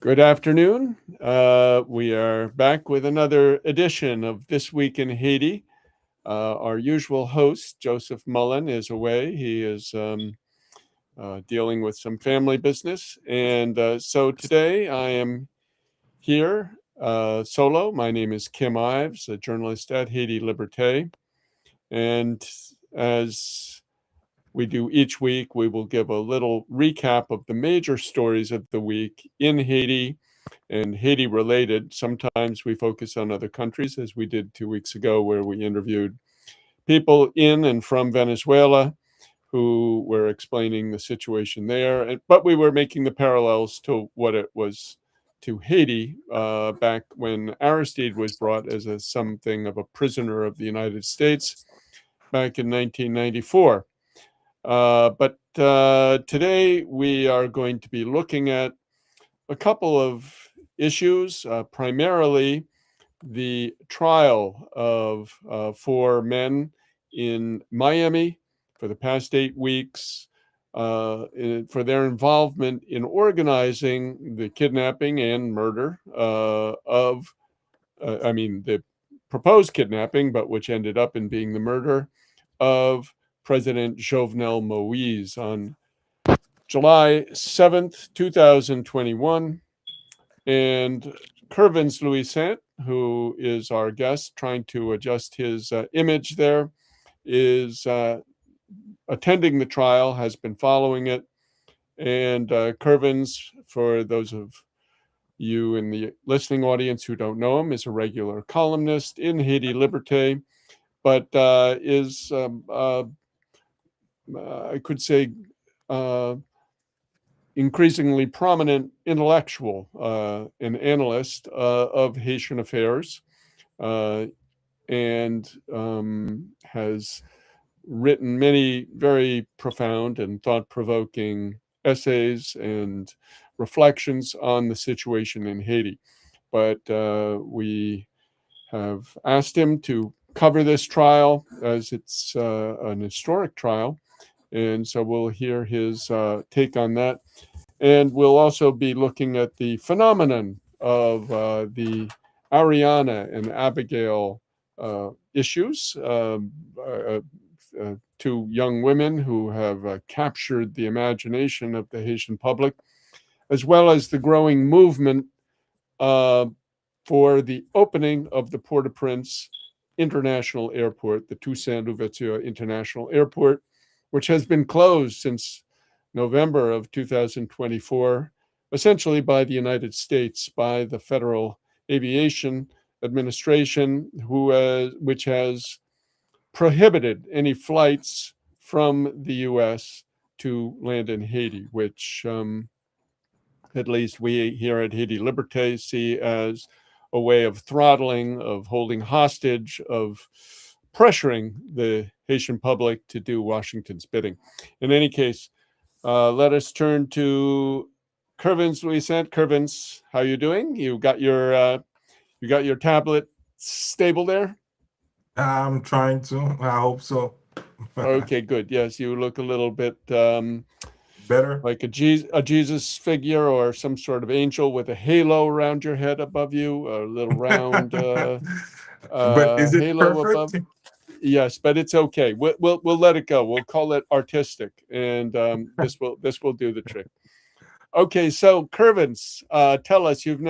Good afternoon. We are back with another edition of This Week in Haiti. Our usual host, Joseph Mullen, is away. He is dealing with some family business. And so today I am here solo. My name is Kim Ives, a journalist at Haiti Liberté. And as we do each week, we will give a little recap of the major stories of the week in Haiti and Haiti related. Sometimes we focus on other countries, as we did 2 weeks ago, where we interviewed people in and from Venezuela who were explaining the situation there. But we were making the parallels to what it was to Haiti back when Aristide was brought as something of a prisoner of the United States back in 1994. But today we are going to be looking at a couple of issues, primarily the trial of 4 men in Miami for the past 8 weeks for their involvement in organizing the kidnapping and murder the proposed kidnapping, but which ended up in being the murder of President Jovenel Moise on July 7th, 2021. And Kervens Louissaint, who is our guest, trying to adjust his image there, is attending the trial, has been following it. And Kervens, for those of you in the listening audience who don't know him, is a regular columnist in Haiti Liberté, but is, I could say, increasingly prominent intellectual and analyst of Haitian affairs, and has written many very profound and thought-provoking essays and reflections on the situation in Haiti. But we have asked him to cover this trial as it's an historic trial. And so we'll hear his take on that. And we'll also be looking at the phenomenon of the Aryana and Abigail issues, 2 young women who have captured the imagination of the Haitian public, as well as the growing movement for the opening of the Port-au-Prince International Airport, the Toussaint Louverture International Airport, which has been closed since November of 2024, essentially by the United States, by the Federal Aviation Administration, which has prohibited any flights from the U.S. to land in Haiti, which at least we here at Haiti Liberté see as a way of throttling, of holding hostage, of pressuring the Haitian public to do Washington's bidding. In any case, let us turn to Kervens Louissaint. Kervens, how are you doing? You got your tablet stable there? I'm trying to. I hope so. Okay, good. Yes, you look a little bit Better. like a Jesus figure or some sort of angel with a halo around your head above you, a little round But is it halo above. perfect? Yes, but it's okay. We'll let it go. We'll call it artistic, and this will do the trick. Okay, so Kervens, tell us, you've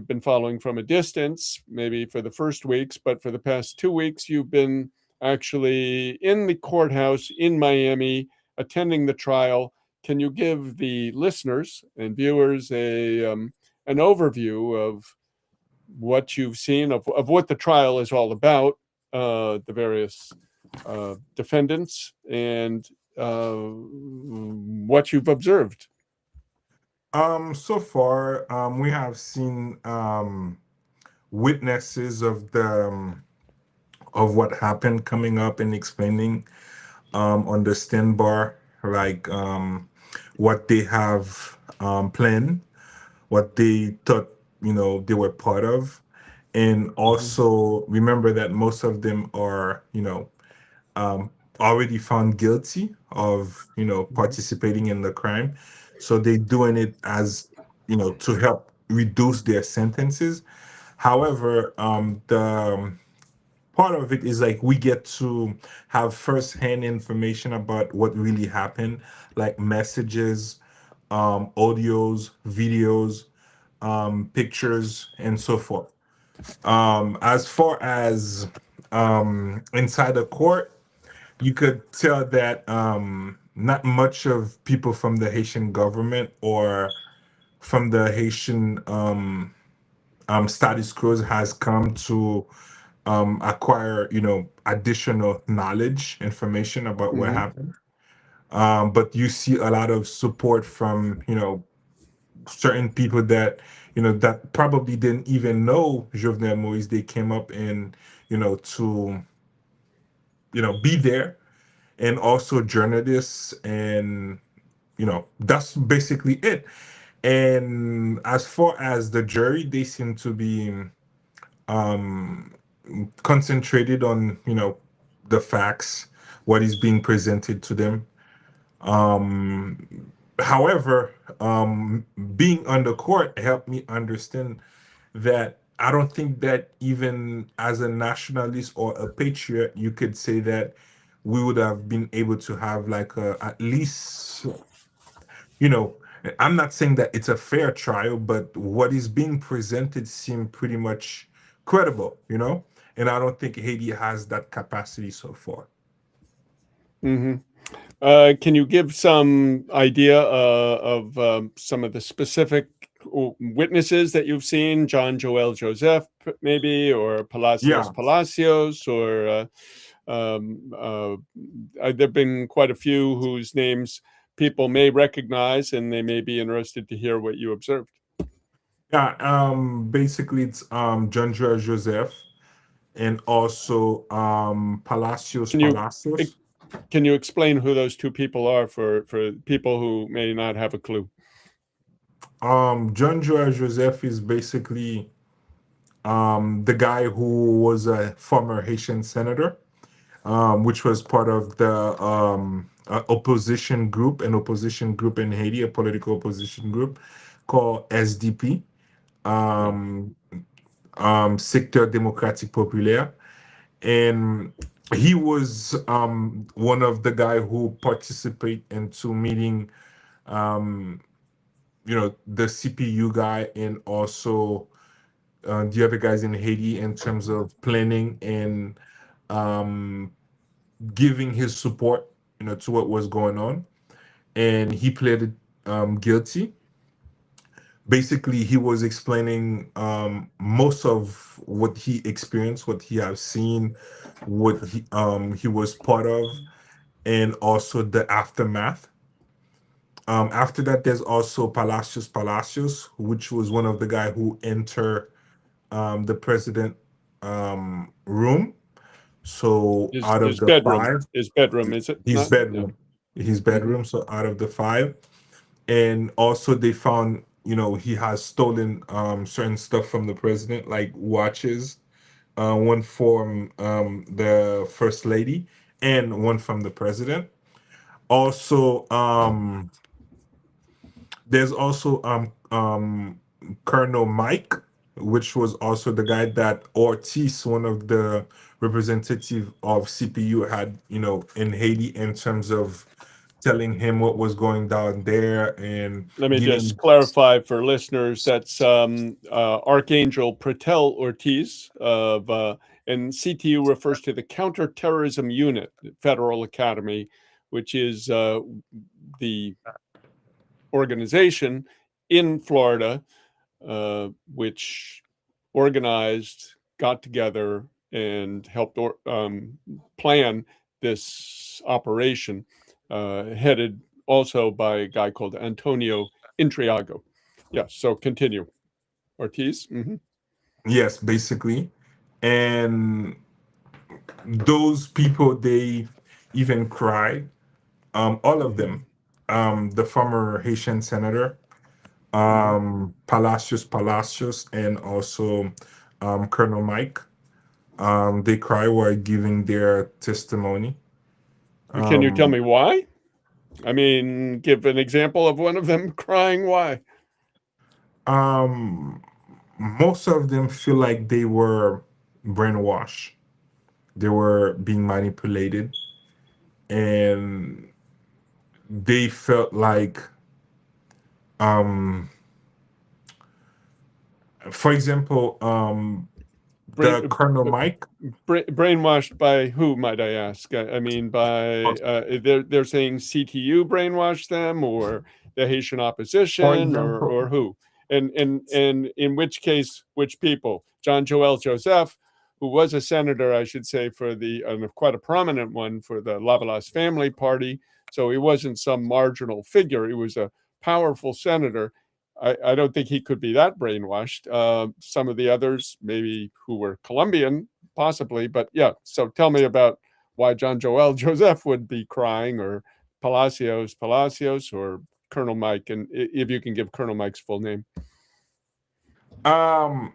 been following from a distance, maybe for the first weeks, but for the past 2 weeks, you've been actually in the courthouse in Miami attending the trial. Can you give the listeners and viewers an overview of what you've seen, of what the trial is all about, the various defendants, and what you've observed? So far, we have seen witnesses of what happened coming up and explaining on the stand bar, like what they have planned, what they thought they were part of, and Mhm. also remember that most of them are um, already found guilty of Mhm. participating in the crime, so they're doing it as to help reduce their sentences. However, the part of it is like we get to have first-hand information about what really happened, like messages, audios, videos, pictures, and so forth. As far as inside the court, you could tell that not much of people from the Haitian government or from the Haitian status quo has come to acquire, additional knowledge, information about what Hmm. happened. But you see a lot of support from, certain people that, that probably didn't even know Jovenel Moise. They came up and, to, be there, and also journalists, and, that's basically it. And as far as the jury, they seem to be um, concentrated on, the facts, what is being presented to them. However, being on the court helped me understand that I don't think that even as a nationalist or a patriot, you could say that we would have been able to have like at least, you know, I'm not saying that it's a fair trial, but what is being presented seemed pretty much credible, and I don't think Haiti has that capacity so far. Hmm. Can you give some idea of some of the specific witnesses that you've seen? John Joel Joseph, maybe, or Palacios Yeah. Palacios, or there have been quite a few whose names people may recognize, and they may be interested to hear what you observed. Yeah, basically it's John Joel Joseph, and also Palacios Can you Palacios. can you explain who those two people are for people who may not have a clue? John Joel Joseph is basically the guy who was a former Haitian senator, which was part of the an opposition group in Haiti, a political opposition group called SDP, Yeah. um, Secteur Démocratique Populaire. And he was one of the guy who participate into meeting the CPU guy, and also the other guys in Haiti in terms of planning and um, giving his support, to what was going on. And he pleaded guilty. Basically, he was explaining most of what he experienced, what he has seen, what he was part of, and also the aftermath. After that, there's also Palacios, which was one of the guy who entered the president room. So His out of his the bedroom, five, his bedroom, is it his not? Yeah. bedroom, his Hmm. bedroom. So out of the five, and also they found, he has stolen certain stuff from the president, like watches, one from the first lady, and one from the president. Also, there's also Colonel Mike, which was also the guy that Ortiz, one of the representative of CPU, had, in Haiti, in terms of telling him what was going down there and Let me just giving. clarify for listeners. That's Archangel Pretel Ortiz of, and CTU refers to the Counterterrorism Unit, Federal Academy, which is the organization in Florida which organized, got together, and helped plan this operation, headed also by a guy called Antonio Intriago. Yeah, so continue. Ortiz. Mm-hmm. Yes, basically. And those people, they even cried, all of Mm-hmm. them. The former Haitian senator, Mm-hmm. Palacios, and also Colonel Mike. They cry while giving their testimony. Can you tell Um, me why? I mean, give an example of one of them crying why. Um, Most of them feel like they were brainwashed. They were being manipulated, and they felt like, um, for example, the Brain, Colonel Mike. brainwashed by who, might I ask? I mean, by they're saying CTU brainwashed them, or the Haitian For opposition, or example, who? And in which case, which people? John Joel Joseph, who was a senator, I should say, for the quite a prominent one for the Lavalas family party. So he wasn't some marginal figure. He was a powerful senator. I don't think he could be that brainwashed. Some of the others, maybe who were Colombian, possibly, but yeah. So tell me about why John Joel Joseph would be crying, or Palacios, or Colonel Mike, and if you can give Colonel Mike's full name. um,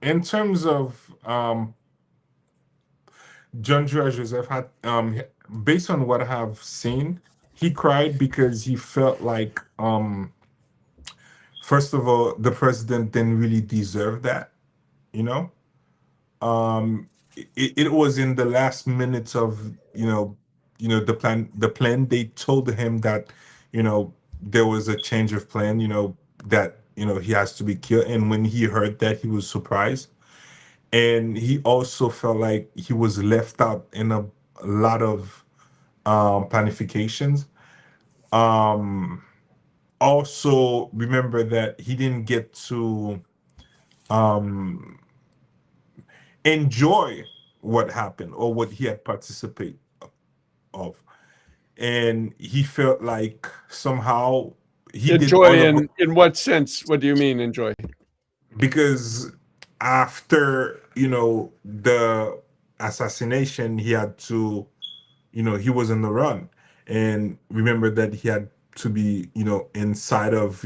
in terms of John Joel Joseph had, based on what I have seen, he cried because he felt like, first of all, the president didn't really deserve that, you know. It was in the last minutes of, the plan. They told him that, there was a change of plan, that, he has to be killed. And when he heard that, he was surprised. And he also felt like he was left out in a lot of planifications. Um, Also, remember that he didn't get to um, enjoy what happened or what he had participated of, and he felt like somehow he did all Enjoy of it in what sense? What do you mean enjoy? because after the assassination, he had to, he was on the run. And remember that he had to be, inside of,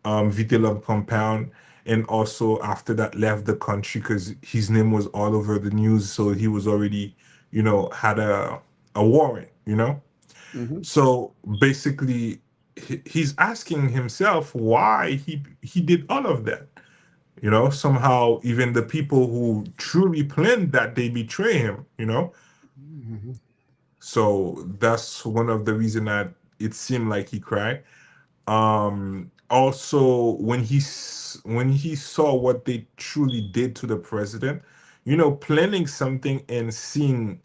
Vitilov compound. And also after that left the country because his name was all over the news. So he was already, had a warrant, Mm-hmm. So basically he's asking himself why he did all of that. Somehow even the people who truly planned that, they betray him, Mm-hmm. so that's one of the reason that it seemed like he cried. Also, when he saw what they truly did to the president, planning something and seeing,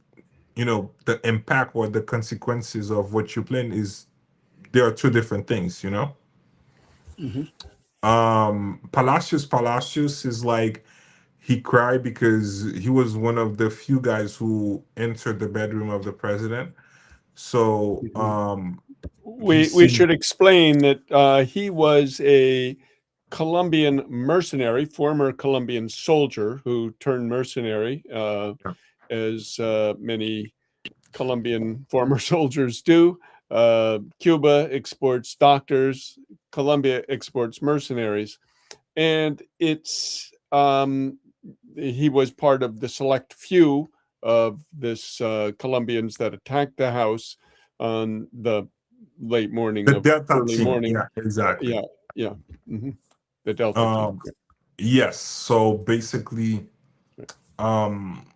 the impact or the consequences of what you plan is there are two different things. Mm-hmm. Palacios is like he cried because he was one of the few guys who entered the bedroom of the president. So Mm-hmm. he We seen should explain that he was a Colombian mercenary, former Colombian soldier who turned mercenary, as many Colombian former soldiers do. Cuba exports doctors, Colombia exports mercenaries, and he was part of the select few of this Colombians that attacked the house on the late morning the of Delta early team. morning. Yeah, exactly. Yeah, yeah, hmm the Delta team. Um, yes. So basically, Right. um,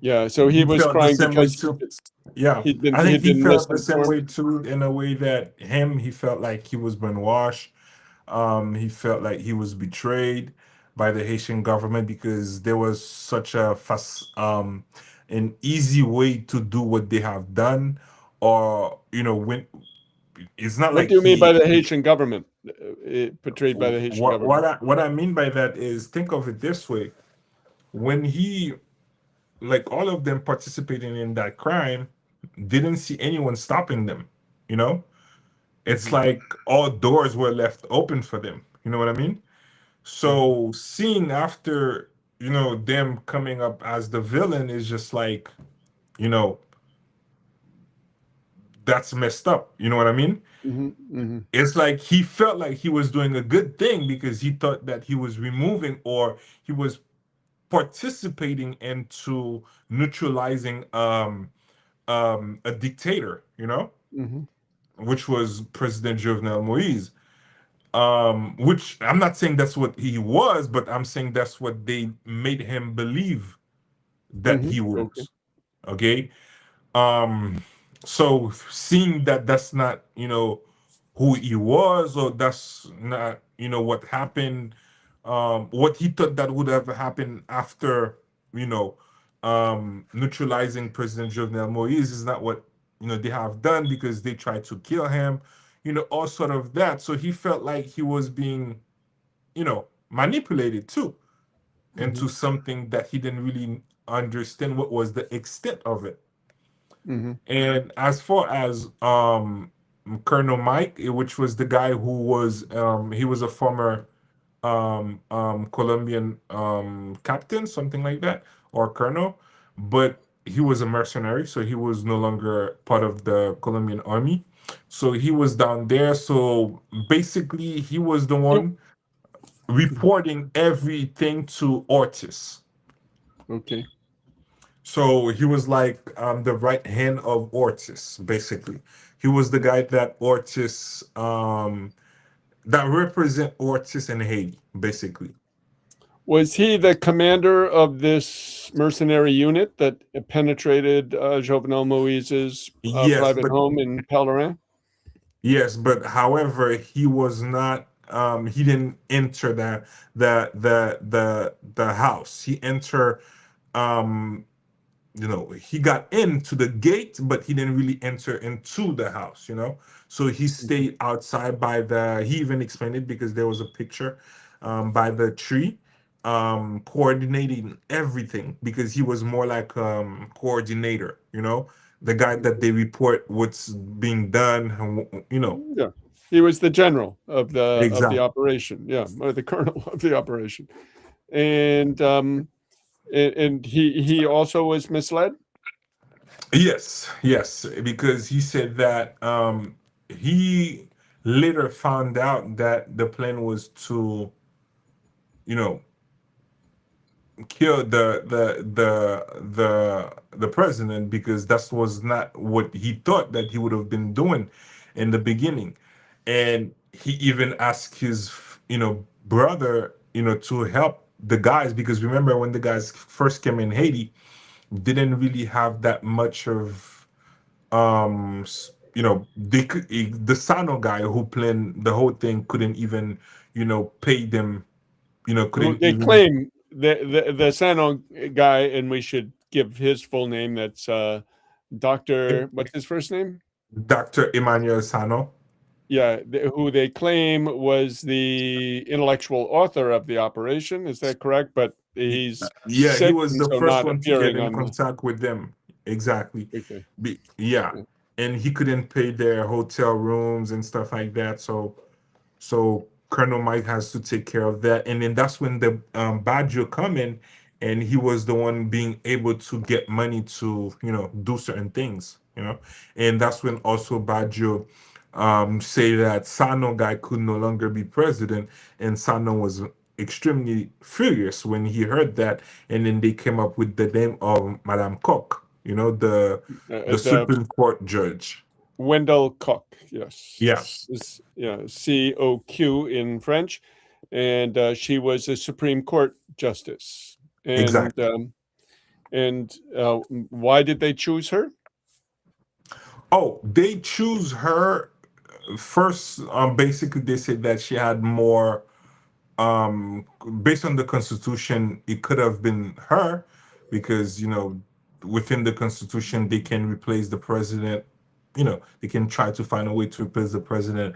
Yeah, so he he was felt the crying same way because too. Yeah, he'd been I think he'd he been felt the same misinformed. way too, in a way that he felt like he was brainwashed. He felt like he was betrayed by the Haitian government because there was such a fast, an easy way to do what they have done, or when it's not What like do you mean by he. the Haitian government? Portrayed by the Haitian What government? what I mean by that is, think of it this way: when he, like, all of them participating in that crime, didn't see anyone stopping them. You know, it's Hmm. like all doors were left open for them. You know what I mean? Hmm. So seeing after, them coming up as the villain is just like, you know, that's messed up. You know what I mean? Hmm. Hmm. It's like he felt like he was doing a good thing because he thought that he was removing, or he was participating into neutralizing a dictator, Hmm. which was President Jovenel Moise. which I'm not saying that's what he was, but I'm saying that's what they made him believe that he Okay. was. Okay. Um, so seeing that that's not, who he was, or that's not, what happened, what he thought that would have happened after, you know, neutralizing President Jovenel Moise is not what, they have done, because they tried to kill him, all sort of that. So he felt like he was being, manipulated too Mm-hmm. into something that he didn't really understand what was the extent of it. Mm-hmm. And as far as Colonel Mike, which was the guy who was he was a former Colombian captain, something like that, or colonel, but he was a mercenary, so he was no longer part of the Colombian army. So he was down there. So basically, he was the You, one reporting everything to Ortiz. okay. So he was like the right hand of Ortiz, basically. He was the guy that Ortiz that represent Ortiz in Haiti, basically. Was he the commander of this mercenary unit that penetrated Jovenel Moise's Yes, private but home in Pelerin? however, he was not he didn't enter the house. He entered um he got into the gate, but he didn't really enter into the house, so he Mm-hmm. stayed outside by the he even explained it because there was a picture by the tree, coordinating everything, because he was more like coordinator, the guy that they report what's being done, Yeah, he was the general of the exactly. operation. Yeah, or the colonel of the operation, and he also was misled. Yes, because he said that he later found out that the plan was to, you know, kill the president, because that was not what he thought that he would have been doing in the beginning. And he even asked his, brother, to help the guys, because remember when the guys first came in Haiti, didn't really have that much of they could, the Sano guy who planned the whole thing couldn't even pay them, Well, couldn't they even. claim the Sano guy, and we should give his full name. That's Doctor. What's his first name? Dr. Emmanuel Sano. Yeah, who they claim was the intellectual author of the operation. Is that correct? But he's Yeah, he sick was and the so first not one to get appearing in on the. contact with them. Exactly. Okay. Yeah, Yeah. and he couldn't pay their hotel rooms and stuff like that. So Colonel Mike has to take care of that, and then that's when the Baggio come in, and he was the one being able to get money to do certain things, and that's when also Baggio say that Sano guy could no longer be president, and Sano was extremely furious when he heard that, and then they came up with the name of Madame Coq, the The Supreme Court judge. Wendell Cook, Yeah, yes, yeah, COQ in French, and she was a Supreme Court justice. And exactly. why did they choose her? Oh, they choose her first. Basically, they said that she had more. Based on the Constitution, it could have been her, because within the Constitution they can replace the president. They can try to find a way to replace the president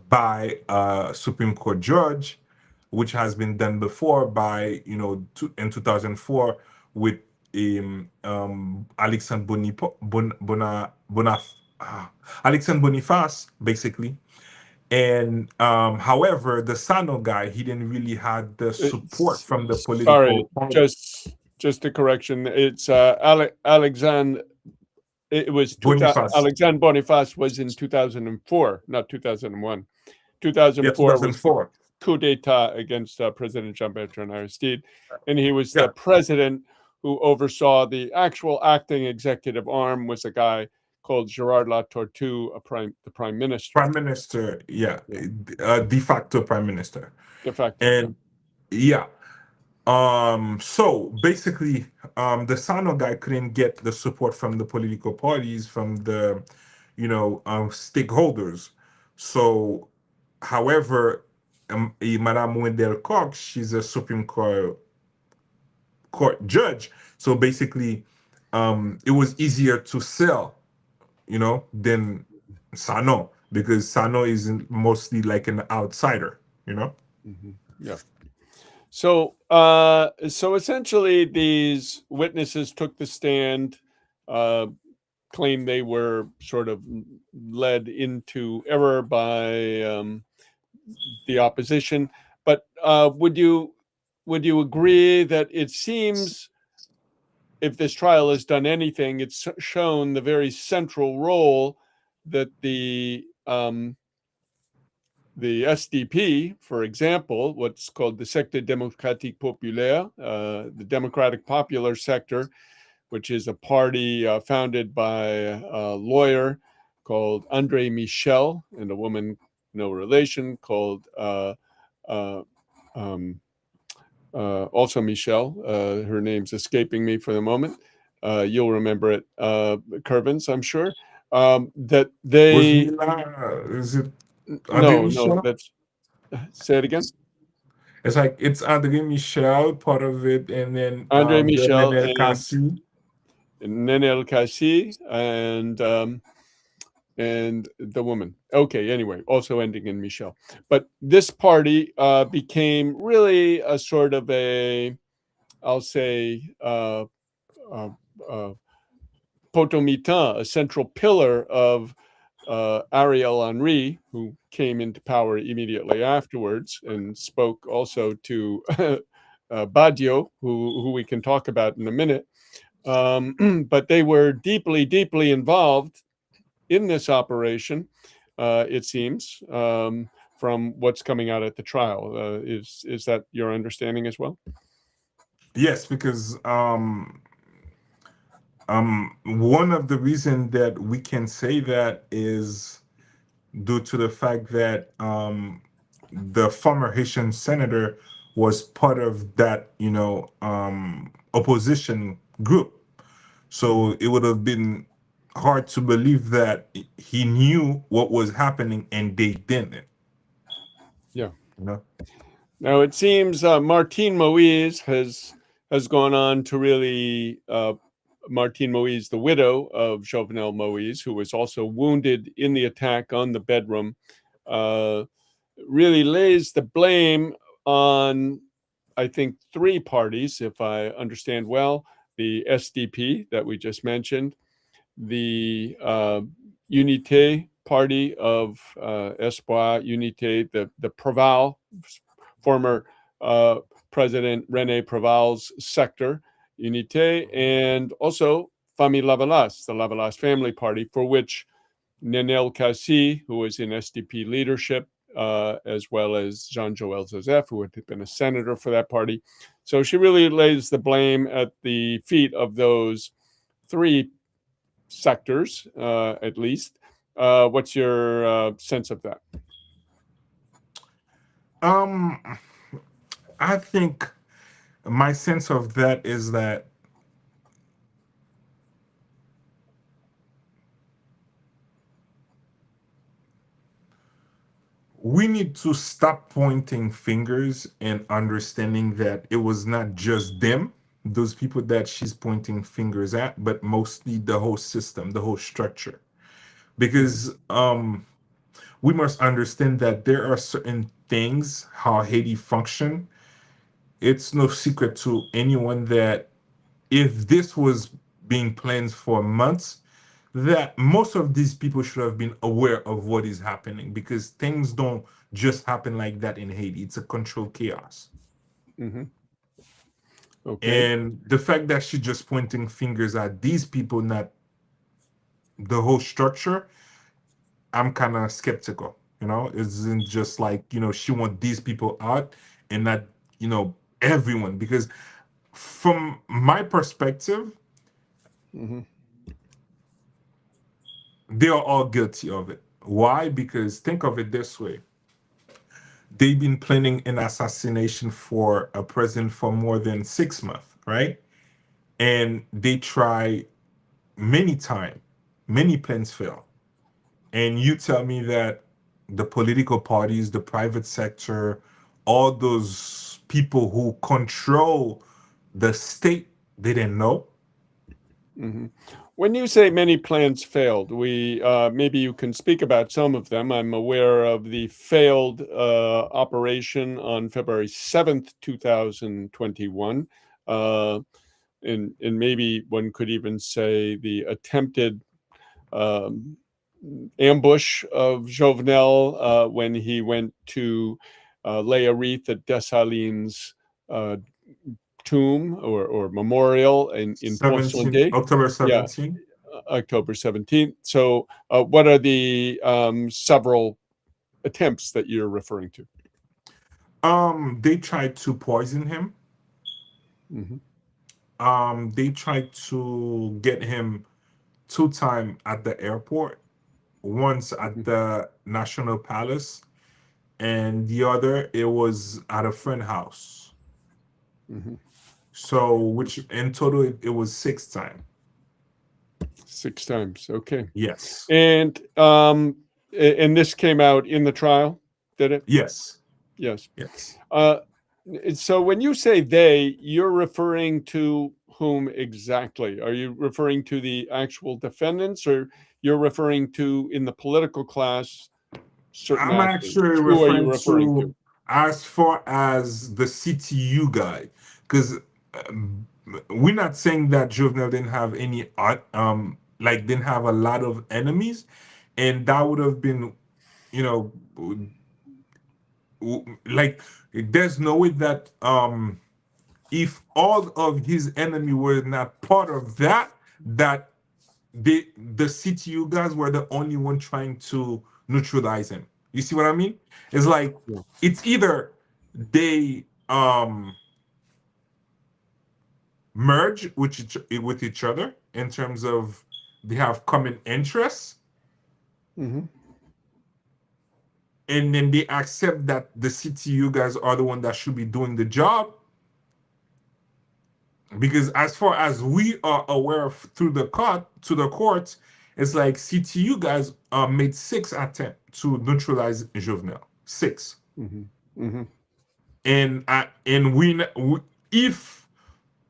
by a Supreme Court judge, which has been done before by in 2004 with Alexandre Alexandre Boniface, basically. And however, the Sano guy, he didn't really have the support from the Sorry, political party. just a correction. It's Alexandre. It was Boniface. Alexandre Boniface was in 2004, not 2001. Yeah, 2004 was the 2004. coup d'état against President Jean-Bertrand Aristide, and he was the Yeah. president who oversaw the actual acting executive arm was a guy called Gerard Latortue the prime minister. Prime Minister, yeah, Yeah, de facto Prime Minister. de facto. Yeah. And yeah, so basically, the Sano guy couldn't get the support from the political parties, from the, stakeholders. So, however, Madame Wendell Cox, she's a Supreme Court judge. So basically, it was easier to sell, than Sano, because Sano is mostly like an outsider, Yeah. So essentially, these witnesses took the stand, claimed they were sort of led into error by the opposition. But would you agree that it seems, if this trial has done anything, it's shown the very central role that the SDP, for example, what's called the Secteur Démocratique Populaire, the Democratic Popular Sector, which is a party founded by a lawyer called André Michel and a woman, no relation, called uh, um, also Michel. Her name's escaping me for the moment. You'll remember it, Kervens, I'm sure. That Was they Mila, is it Andre no, Michel? that's say it again. It's like it's Andre Michel, part of it, and then Andre the Michel Nenel and Kassi. Nene El Kassi and the woman. Okay, anyway, also ending in Michel. But this party became really a sort of I'll say, potomitan, a central pillar of Ariel Henry, who came into power immediately afterwards and spoke also to Badio, who we can talk about in a minute. But they were deeply, deeply involved in this operation, it seems, from what's coming out at the trial. Is that your understanding as well? Yes, because one of the reasons that we can say that is due to the fact that the former Haitian senator was part of that, opposition group. So it would have been hard to believe that he knew what was happening and they didn't. Yeah. You know? Now it seems Martine Moise has gone on to really Martine Moise, the widow of Jovenel Moise, who was also wounded in the attack on the bedroom, uh, really lays the blame on, I think, three parties, if I understand well: the SDP that we just mentioned, the Unité party of Espoir, Unité, the Preval, former President René Preval's sector, Unité, and also Famille Lavalas, the Lavalas family party, for which Nenel Kassi, who was in SDP leadership, as well as Jean-Joël Joseph, who had been a senator for that party. So she really lays the blame at the feet of those three sectors, at least. What's your sense of that? Um, I think my sense of that is that we need to stop pointing fingers and understanding that it was not just them, those people that she's pointing fingers at, but mostly the whole system, the whole structure. Because we must understand that there are certain things how Haiti function. It's no secret to anyone that if this was being planned for months, that most of these people should have been aware of what is happening, because things don't just happen like that in Haiti. It's a controlled chaos. Mm-hmm. Okay. And the fact that she's just pointing fingers at these people, not the whole structure, I'm kind of skeptical. It isn't just like, she want these people out and not, everyone. Because from my perspective, Mm-hmm. they are all guilty of it. Why? Because think of it this way: they've been planning an assassination for a president for more than 6 months, right? And they try many times, many plans fail. And you tell me that the political parties, the private sector, all those people who control the state didn't know? Mhm. When you say many plans failed, we maybe you can speak about some of them. I'm aware of the failed operation on February 7th, 2021. Uh, and maybe one could even say the attempted um, ambush of Jovenel when he went to lay a wreath at Dessalines' uh, tomb or memorial in Pont 17, Sondé. October Yeah, 17. October 17th. So, what are the several attempts that you're referring to? They tried to poison him. Mhm, They tried to get him 2 times at the airport, once at mhm, the National Palace, and the other it was at a friend house. mhm. So, which in total it was 6 times. 6 times. Okay. Yes, And this came out in the trial, did it? yes, Yes. yes. Uh, so when you say they, you're referring to whom exactly? Are you referring to the actual defendants, or you're referring to in the political class certain I'm actors? actually Who are you referring referring to? to as far as the CTU guy, because we're not saying that Jovenel didn't have any like didn't have a lot of enemies, and that would have been, you know, like there's no way that if all of his enemy were not part of that, that the CTU guys were the only one trying to neutralize him. You see what I mean? It's like Yeah. it's either they merge with each other in terms of they have common interests, Mhm. and then they accept that the CTU guys are the one that should be doing the job. Because as far as we are aware of through the court, it's like CTU guys made 6 attempts to neutralize Jovenel. Six. Mhm. Mhm. And if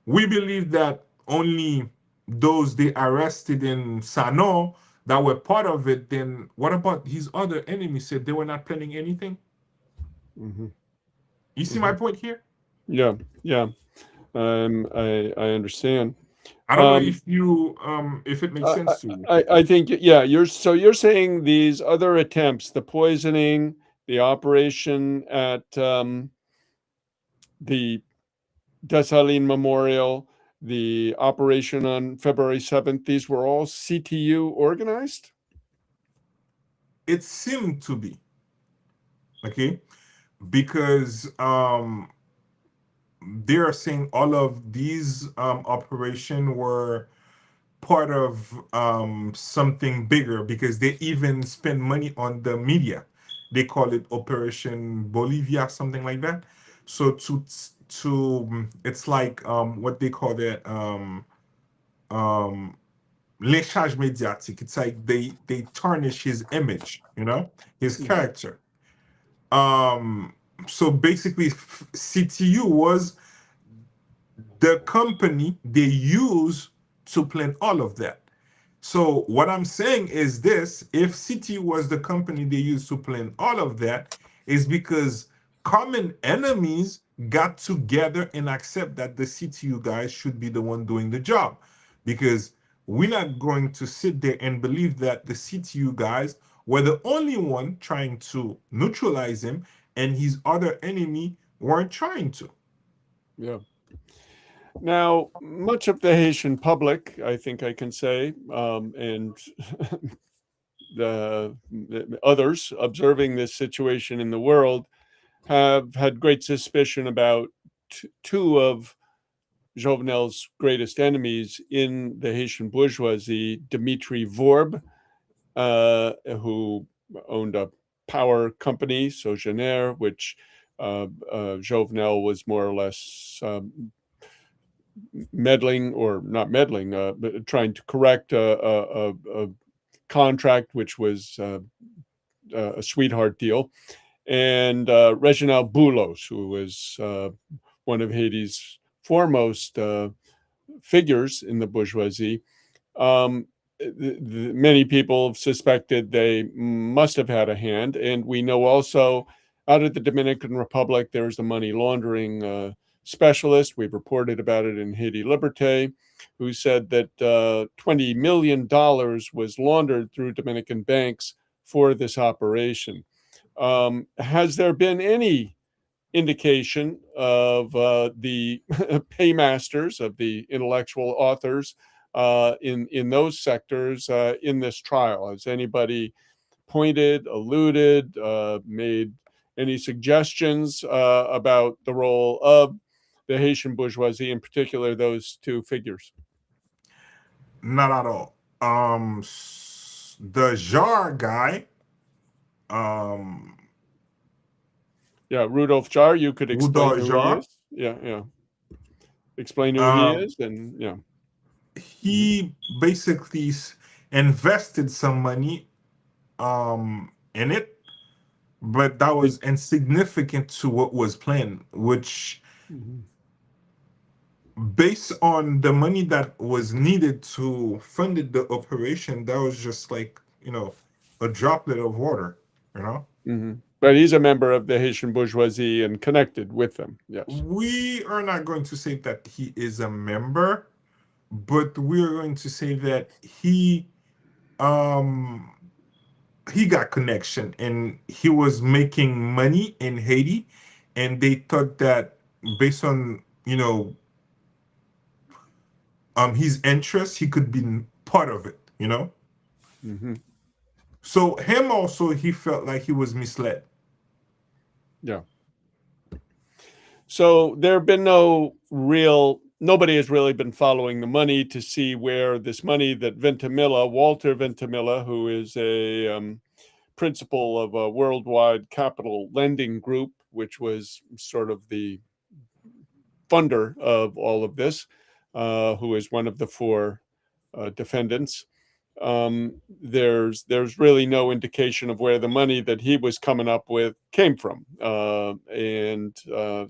we believe that only those they arrested in Sano that were part of it, then what about his other enemies? Said they were not planning anything. Mhm. You see my Mhm. point here? Yeah. Yeah. I understand. I don't know Um, if you if it makes I, sense to you. I think yeah. You're saying these other attempts, the poisoning, the operation at the Dessalines Memorial, the operation on February 7th. These were all CTU organized. It seemed to be okay because they are saying all of these operation were part of something bigger because they even spend money on the media. They call it Operation Bolivia, something like that. So it's like what they call that um léchage médiatique. It's like they tarnish his image, his Mhm. character. Um, so basically, CTU was the company they use to plan all of that. So what I'm saying is this: if CTU was the company they used to plan all of that, is because common enemies got together and accept that the CTU guys should be the one doing the job. Because we're not going to sit there and believe that the CTU guys were the only one trying to neutralize him and his other enemy weren't trying to. Yeah. Now, much of the Haitian public, I think I can say, and the others observing this situation in the world have had great suspicion about two of Jovenel's greatest enemies in the Haitian bourgeoisie, Dimitri Vorbe who owned a power company, Sogener, which Jovenel was more or less meddling, or not meddling, but trying to correct a contract which was a sweetheart deal. And Reginald Boulos, who was one of Haiti's foremost figures in the bourgeoisie. Many people suspected they must have had a hand. And we know also out of the Dominican Republic, there's a money laundering specialist. We've reported about it in Haiti Liberté, who said that $20 million was laundered through Dominican banks for this operation. Has there been any indication of the paymasters, of the intellectual authors in those sectors in this trial? Has anybody pointed, alluded, made any suggestions about the role of the Haitian bourgeoisie, in particular those two figures? Not at all. The Jar guy, um, Yeah, Rudolph Jar, you could explain Rudolph who he Jar, is. Yeah. Explain who he um, is, and yeah. he basically invested some money in it, but that was insignificant to what was planned, which Mm-hmm. based on the money that was needed to fund the operation, that was just like, a droplet of water, you know? Mm-hmm. But he's a member of the Haitian bourgeoisie and connected with them. Yes. We are not going to say that he is a member, but we are going to say that um he got connection and he was making money in Haiti, and they thought that based on his interest, he could be part of it. Mm-hmm. So him also, he felt like he was misled. Yeah. So there have been nobody has really been following the money to see where this money that Walter Ventimiglia, who is a principal of a worldwide capital lending group, which was sort of the funder of all of this, who is one of the four defendants. There's really no indication of where the money that he was coming up with came from, and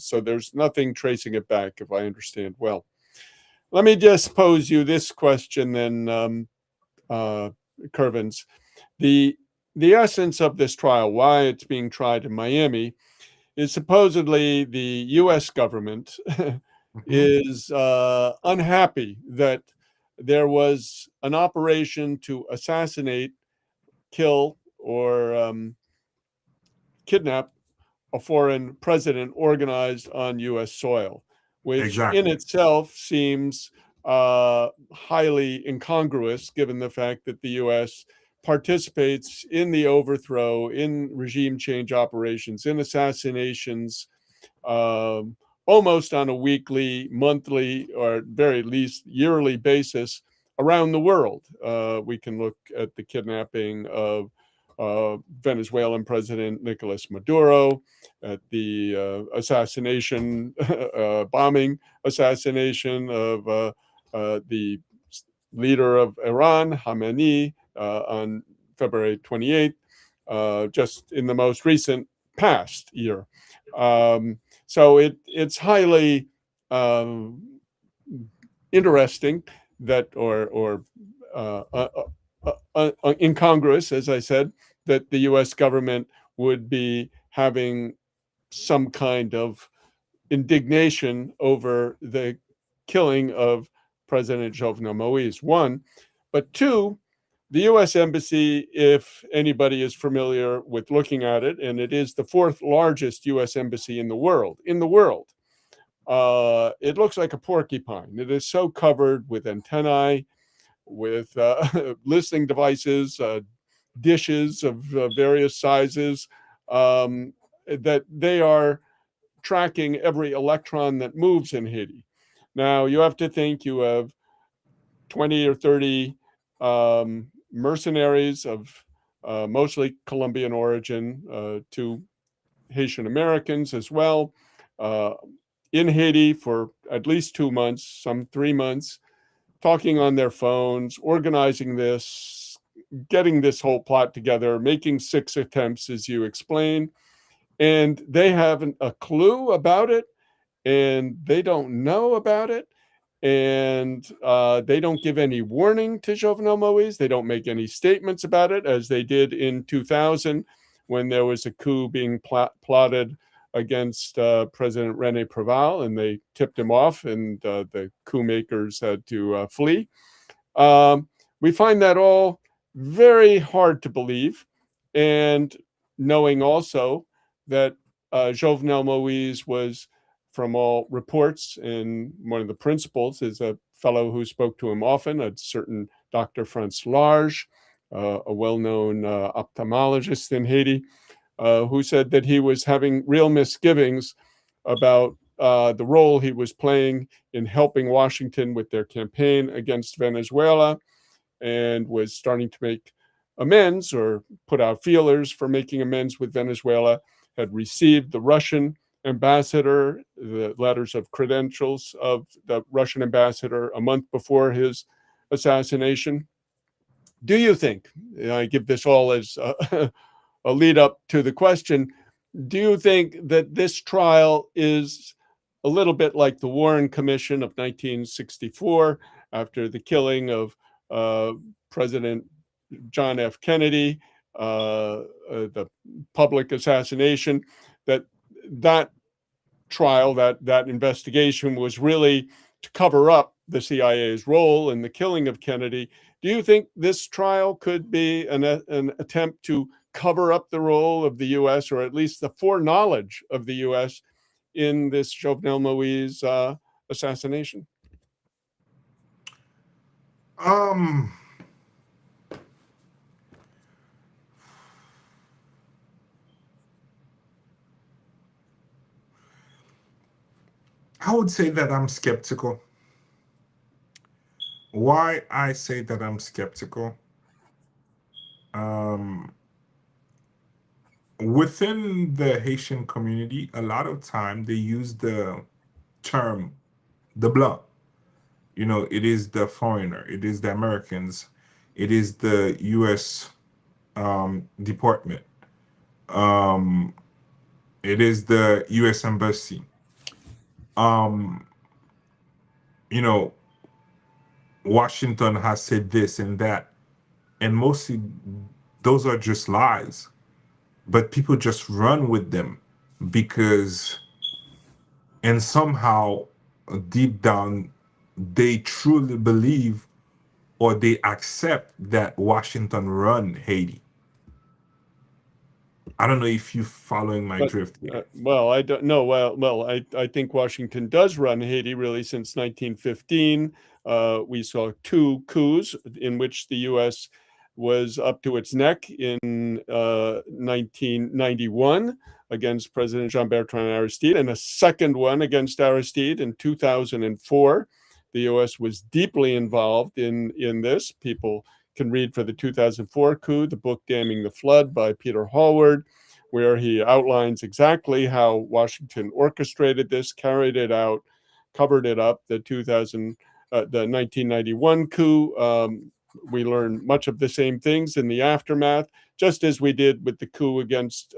so there's nothing tracing it back, if I understand well. Let me just pose you this question then, Kervens. The essence of this trial, why it's being tried in Miami, is supposedly the U.S. government Mhm. is unhappy that there was an operation to assassinate, kill, or kidnap a foreign president organized on U.S. soil, which in Exactly. itself seems highly incongruous given the fact that the U.S. participates in the overthrow, in regime change operations, in assassinations, um, almost on a weekly, monthly, or at very least yearly basis around the world. We can look at the kidnapping of Venezuelan President Nicolas Maduro, at the bombing assassination of the leader of Iran, Khamenei, on February 28th, just in the most recent past year. So it's highly interesting that, or incongruous, as I said, that the U.S. government would be having some kind of indignation over the killing of President Jovenel Moise, one. But two, the U.S. Embassy, if anybody is familiar with looking at it, and it is the fourth largest U.S. embassy in the world. It looks like a porcupine. It is so covered with antennae, with listening devices, dishes of various sizes, that they are tracking every electron that moves in Haiti. Now, you have to think you have 20 or 30 mercenaries of mostly Colombian origin, to Haitian Americans as well, in Haiti for at least 2 months, some 3 months, talking on their phones, organizing this, getting this whole plot together, making 6 attempts, as you explain. And they haven't a clue about it, and they don't know about it. And they don't give any warning to Jovenel Moise. They don't make any statements about it, as they did in 2000 when there was a coup being plotted against President Rene Preval, and they tipped him off, and the coup makers had to flee. We find that all very hard to believe, and knowing also that Jovenel Moise was, from all reports, and one of the principals is a fellow who spoke to him often, a certain Dr. Franz Large, a well-known ophthalmologist in Haiti, who said that he was having real misgivings about the role he was playing in helping Washington with their campaign against Venezuela, and was starting to make amends or put out feelers for making amends with Venezuela, had received the Russian ambassador, the letters of credentials of the Russian ambassador a month before his assassination. Do you think, I give this all as a lead up to the question, do you think that this trial is a little bit like the Warren Commission of 1964 after the killing of President John F. Kennedy, the public assassination, that trial, that investigation was really to cover up the CIA's role in the killing of Kennedy? Do you think this trial could be an attempt to cover up the role of the U.S., or at least the foreknowledge of the U.S. in this Jovenel Moise assassination? Um, I would say that I'm skeptical. Why I say that I'm skeptical? Um, Within the Haitian community, a lot of time they use the term the blanc. You know, it is the foreigner, it is the Americans, it is the U.S. Department, um, it is the U.S. Embassy. Um, you know, Washington has said this and that, and mostly those are just lies, but people just run with them because, and somehow deep down, they truly believe or they accept that Washington run Haiti. I don't know if you're following my But drift here. well, I don't know. I think Washington does run Haiti really since 1915. We saw 2 coups in which the U.S. was up to its neck in 1991 against President Jean-Bertrand Aristide, and a second one against Aristide in 2004. The U.S. was deeply involved in this. People can read for the 2004 coup, the book Damning the Flood by Peter Hallward, where he outlines exactly how Washington orchestrated this, carried it out, covered it up. The 1991 coup, we learn much of the same things in the aftermath, just as we did with the coup against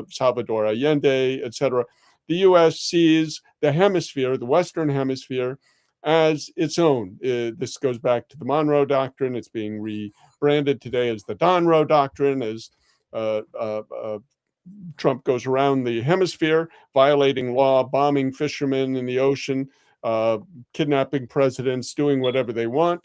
Salvador Allende, etc. The U.S. sees the hemisphere, the Western Hemisphere, as its own. This goes back to the Monroe Doctrine. It's being rebranded today as the Donroe Doctrine, as Trump goes around the hemisphere, violating law, bombing fishermen in the ocean, kidnapping presidents, doing whatever they want,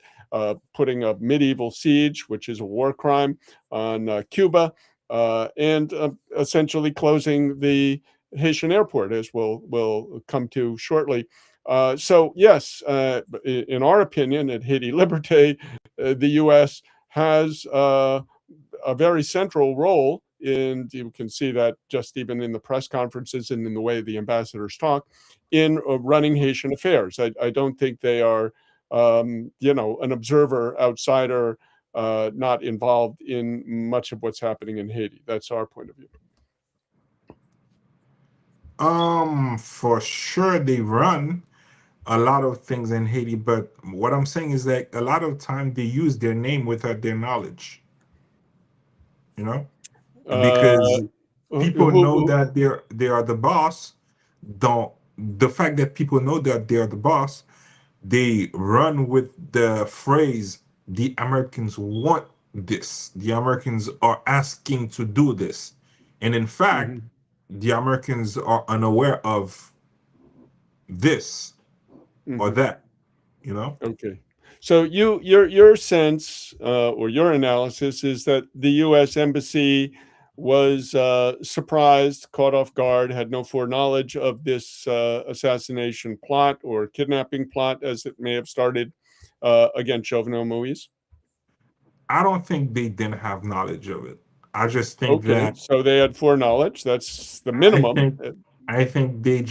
putting a medieval siege, which is a war crime, on Cuba, and essentially closing the Haitian airport, as we'll come to shortly. So yes, in our opinion at Haiti Liberté, the U.S. has a very central role, and you can see that just even in the press conferences and in the way the ambassadors talk, in running Haitian affairs. I don't think they are, an observer, outsider, not involved in much of what's happening in Haiti. That's our point of view. For sure they run a lot of things in Haiti, but what I'm saying is that a lot of time they use their name without their knowledge, you know, Uh, because people know who, that they are the boss. Don't The fact that people know that they are the boss, they run with the phrase, the Americans want this, the Americans are asking to do this, and in fact mhm, the Americans are unaware of this or mhm. that, you know. Okay. So your sense or your analysis is that the U.S. embassy was surprised, caught off guard, had no foreknowledge of this assassination plot or kidnapping plot, as it may have started against Jovenel Moise. I don't think they didn't have knowledge of it. I just think Okay, that so they had foreknowledge. That's the I minimum. think I think they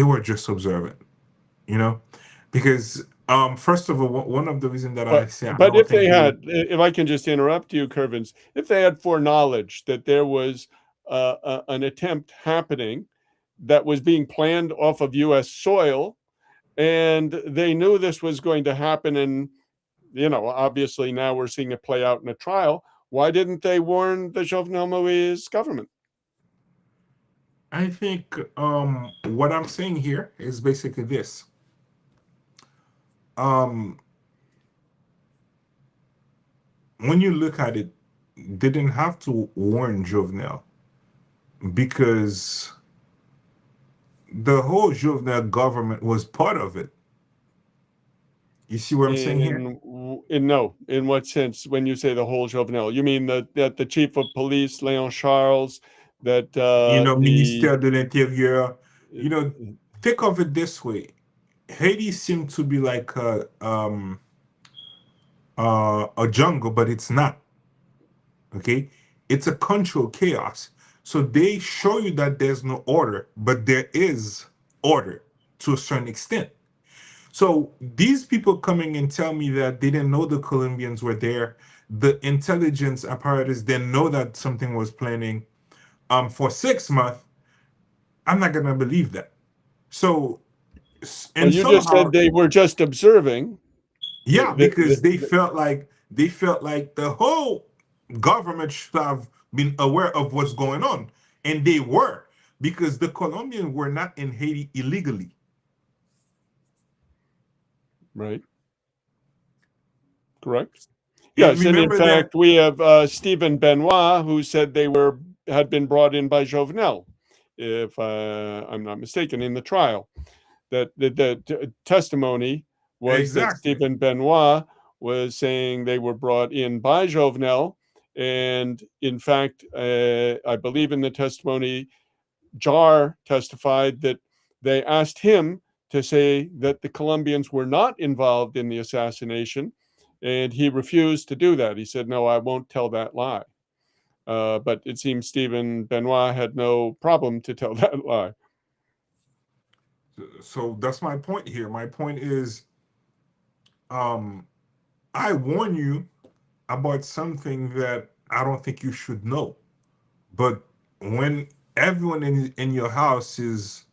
were just observant, you know, because first of all, one of the reasons that I say I But don't if they think they had, if I can just interrupt you, Kervens, if they had foreknowledge that there was an attempt happening that was being planned off of U.S. soil, and they knew this was going to happen, and obviously now we're seeing it play out in a trial. Why didn't they warn the Jovenel Moise government? I think what I'm saying here is basically this. Um, when you look at it, they didn't have to warn Jovenel because the whole Jovenel government was part of it. You see what I'm saying here? In what sense? When you say the whole Jovenel, you mean that the chief of police, Leon Charles, that You know, the Ministère de l'Intérieur. You know, uh, think of it this way: Haiti seemed to be like a jungle, but it's not. Okay, it's a control chaos. So they show you that there's no order, but there is order to a certain extent. So these people coming and tell me that they didn't know the Colombians were there, the intelligence apparatus didn't know that something was planning for 6 months. I'm not gonna believe that. So well, and you just somehow, said they were just observing. yeah, because they felt like the whole government should have been aware of what's going on, and they were, because the Colombians were not in Haiti illegally. Right, correct. And Yes, and in remember that fact, we have Stephen Benoit, who said they had been brought in by Jovenel, if I'm not mistaken, in the trial. That the testimony was that exactly. Stephen Benoit was saying they were brought in by Jovenel, and in fact, I believe in the testimony, Jar testified that they asked him to say that the Colombians were not involved in the assassination, and he refused to do that. He said, "No, I won't tell that lie." But it seems Stephen Benoit had no problem to tell that lie. So that's my point here. My point is, um, I warn you about something that I don't think you should know. But when everyone in your house is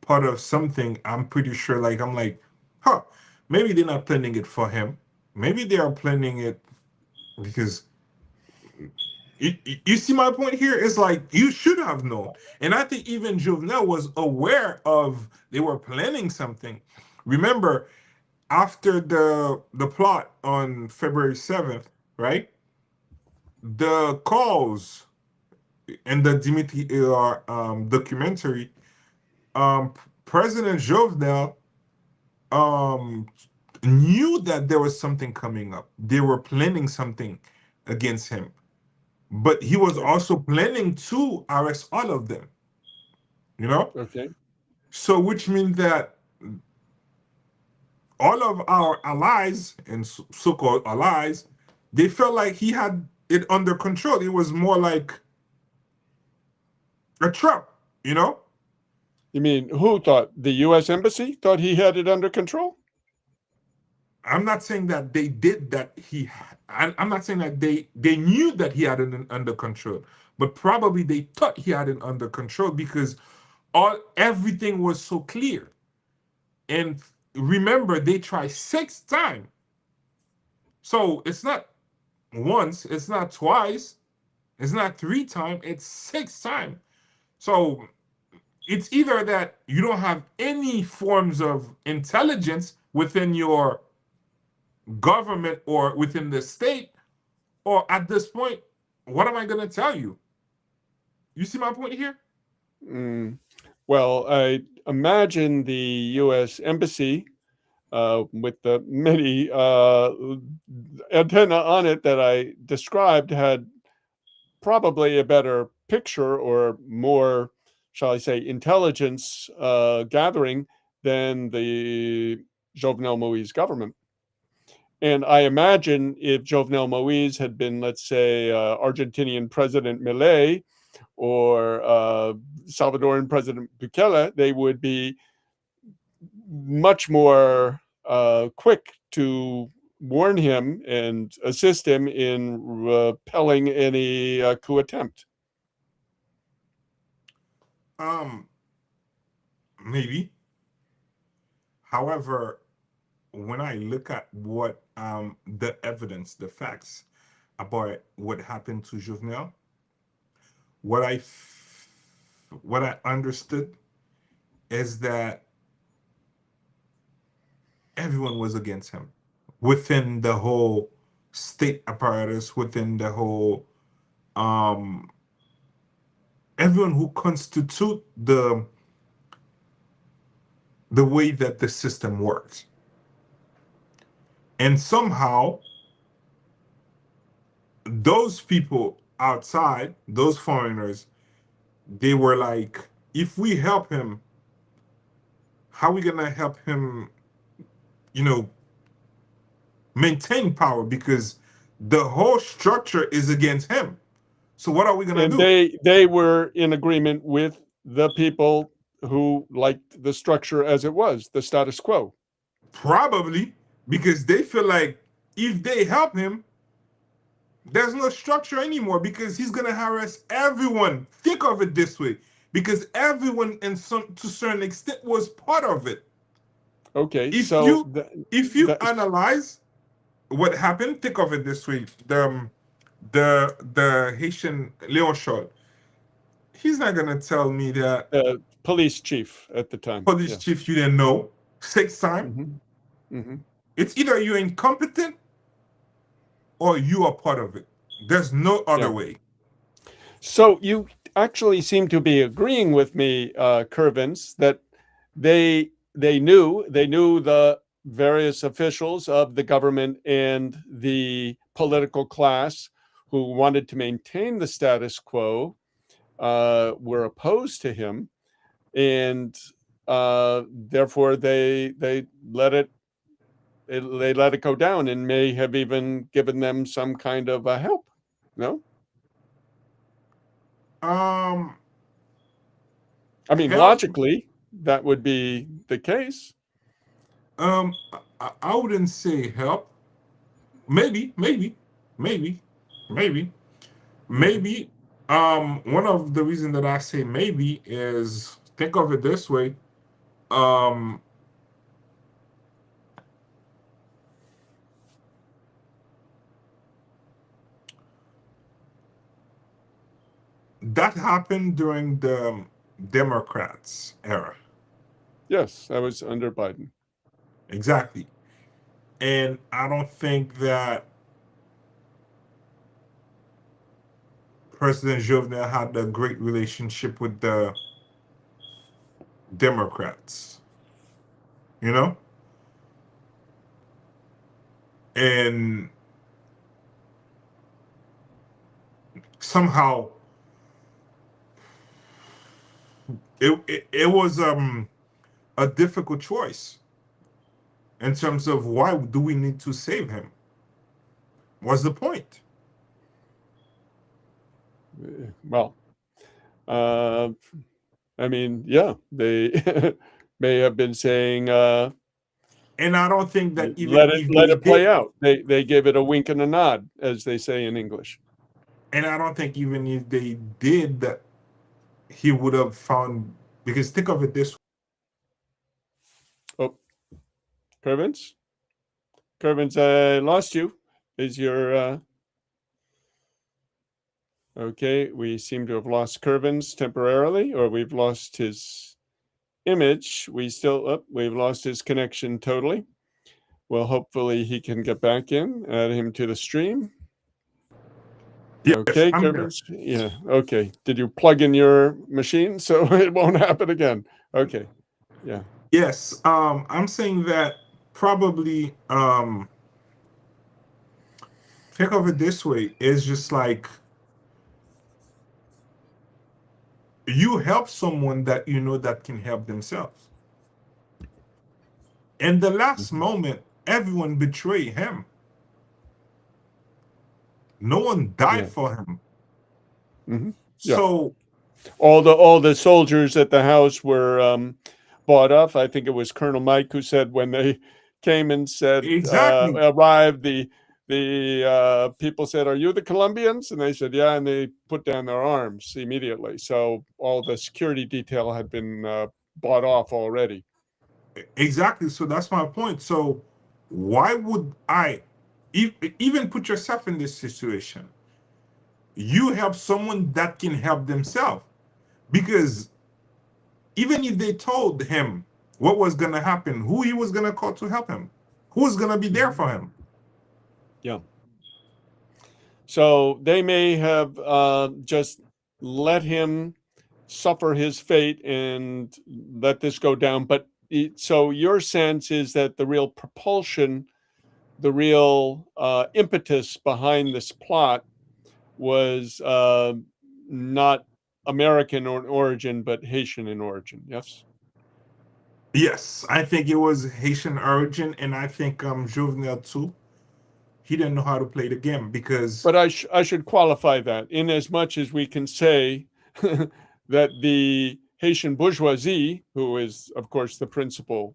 part of something, I'm pretty sure, like, I'm like, huh, maybe they're not planning it for him. Maybe they are planning it because you see my point here? It's like you should have known. And I think even Jovenel was aware of they were planning something. Remember, after the plot on February 7th, right? The calls in the Dimitri AR documentary, um, President Jovenel um, knew that there was something coming up. They were planning something against him, but he was Okay. also planning to arrest all of them. You know, Okay. so which means that all of our allies and so-called allies, they felt like he had it under control. It was more like a trap. You know, You mean who thought the U.S. embassy thought he had it under control? I'm not saying that they did that. I'm not saying that they knew that he had it under control, but probably they thought he had it under control because everything was so clear. And remember, they tried 6 times, so it's not once, it's not twice, it's not 3 times, it's 6 times. So it's either that you don't have any forms of intelligence within your government or within the state, or at this point, what am I going to tell you? You see my point here? Mm. Well, I imagine the U.S. Embassy, with the many antenna on it that I described, had probably a better picture or more, shall I say, intelligence gathering than the Jovenel Moise government. And I imagine if Jovenel Moise had been, let's say, Argentinian President Milei or Salvadoran President Bukele, they would be much more quick to warn him and assist him in repelling any coup attempt. Um, Maybe. However, when I look at what the evidence, the facts about what happened to Jovenel, what what I understood is that everyone was against him within the whole state apparatus, within the whole um everyone who constitute the way that the system works. And somehow those people outside, those foreigners, they were like, if we help him, how are we gonna help him, you know, maintain power? Because the whole structure is against him. So what are we gonna And do? they were in agreement with the people who liked the structure as it was, the status quo. Probably because they feel like if they help him, there's no structure anymore because he's gonna harass everyone. Think of it this way, because everyone, in some to a certain extent, was part of it. Okay, If so you if you analyze what happened, think of it this way: the Haitian Leon Shaw, he's not gonna tell me that police chief at the time. police Yeah. chief you didn't know 6 times. It's either you're incompetent or you are part of it. There's no other Yeah. way. So you actually seem to be agreeing with me, Kervens, that they knew the various officials of the government and the political class who wanted to maintain the status quo were opposed to him, and therefore they let it go down and may have even given them some kind of help. No, Um, I mean Help. logically that would be the case. I wouldn't say help. Maybe, maybe, maybe, maybe, Mm-hmm. maybe. One of the reasons that I say maybe is think of it this way. Um, that happened during the Democrats era. Yes, that was under Biden. Exactly. And I don't think that President Jovenel had a great relationship with the Democrats, you know? And somehow it was a difficult choice in terms of why do we need to save him? What's the point? Well, uh, I mean, yeah, they may have been saying, And I don't think that even Let it if let they it play did, out. They give it a wink and a nod, as they say in English. and I don't think even if they did, that he would have found, because think of it this Oh, Kervens, Kervens, I lost you. Is your okay? We seem to have lost Kervens temporarily, or we've lost his image. We've lost his connection totally. Well, hopefully he can get back in. Add him to the stream. way. Yes, Okay, I'm here. Kervins. Yeah. Okay. Did you plug in your machine so it won't happen again? Okay. Yeah. Yes, I'm saying that probably think of it this way: it's just like you help someone that you know that can help themselves. In the last Mhm. moment, everyone betrayed him. No one died Yeah. for him. Hmm. Yeah. So All the soldiers at the house were bought off. I think it was Colonel Mike who said when they came and said exactly, arrived, the people said, "Are you the Colombians?" And they said, "Yeah," and they put down their arms immediately. So all the security detail had been bought off already. exactly. So that's my point. So why would I even put yourself in this situation? You help someone that can help themselves, because even if they told him what was going to happen, who he was going to call to help him, who's going to be there Mhm. for him. Yeah. So they may have just let him suffer his fate and let this go down. But so your sense is that the real propulsion, the real impetus behind this plot was not American in origin, but Haitian in origin. Yes. Yes, I think it was Haitian origin, and I think Jovenel too. He didn't know how to play the game because But I should qualify that in as much as we can say that the Haitian bourgeoisie, who is, of course, the principal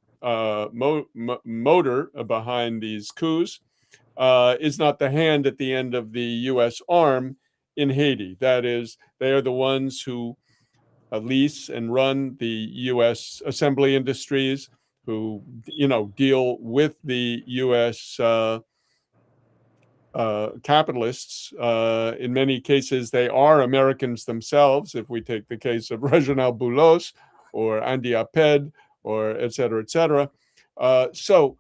motor behind these coups, is not the hand at the end of the U.S. arm in Haiti. That is, they are the ones who lease and run the U.S. assembly industries, who deal with the U.S. Capitalists. In many cases, they are Americans themselves. If we take the case of Reginald Boulos or Andy Apped, or et cetera, et cetera. So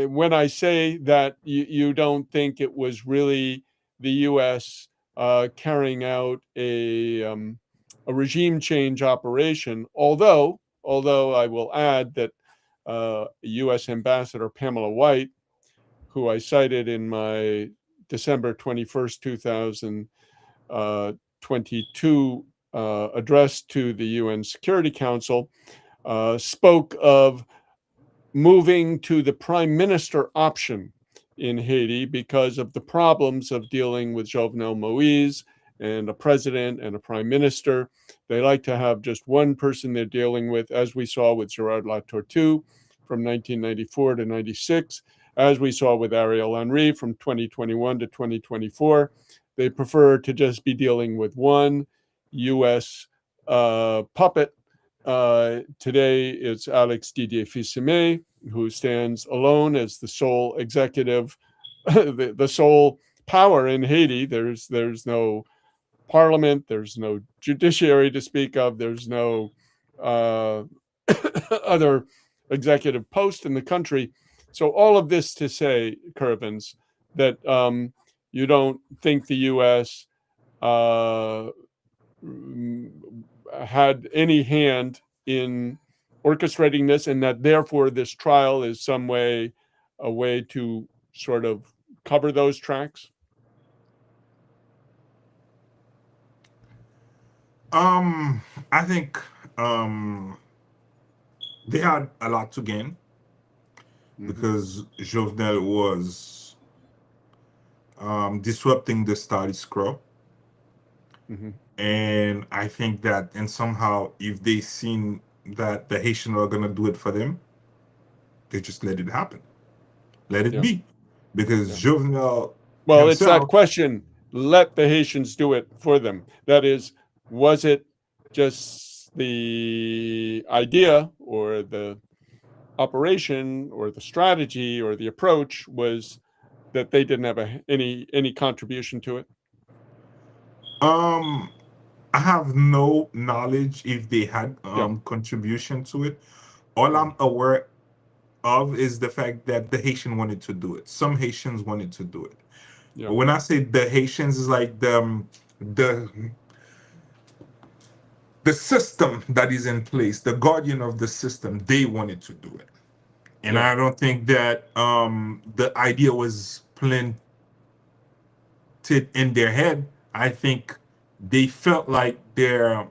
when I say that you don't think it was really the U.S. Carrying out a regime change operation, although I will add that U.S. Ambassador Pamela White, who I cited in my December 21st, 2022 address to the UN Security Council, spoke of moving to the prime minister option in Haiti because of the problems of dealing with Jovenel Moise and a president and a prime minister. They like to have just one person they're dealing with, as we saw with Gerard Latortue from 1994 to 96, as we saw with Ariel Henry from 2021 to 2024. They prefer to just be dealing with one U.S. Puppet. Today, it's Alex Didier Fils-Aimé, who stands alone as the sole executive, the sole power in Haiti. There's no parliament, there's no judiciary to speak of, there's no uh, other executive post in the country. So all of this to say, Kervins, that you don't think the U.S. Uh, had any hand in orchestrating this, and that therefore this trial is a way to sort of cover those tracks. um I think they had a lot to gain Mm-hmm. because Jovenel was disrupting the status quo. Mm-hmm. And I think that, and somehow, if they seen that the Haitian are gonna do it for them, They just let it happen, let it Yeah. be, because Yeah. Jovenel Well, it's that himself. question. Let the Haitians do it for them. That is, was it just the idea or the operation or the strategy or the approach was that they didn't have any contribution to it? Um, I have no knowledge if they had Yeah. contribution to it. All Yeah. I'm aware of is the fact that the Haitian wanted to do it. Some Haitians wanted to do it. Yeah. When I say the Haitians, is like the the system that is in place, the guardian of the system. They wanted to do it, and Yeah. I don't think that the idea was planted in their head. I think they felt like their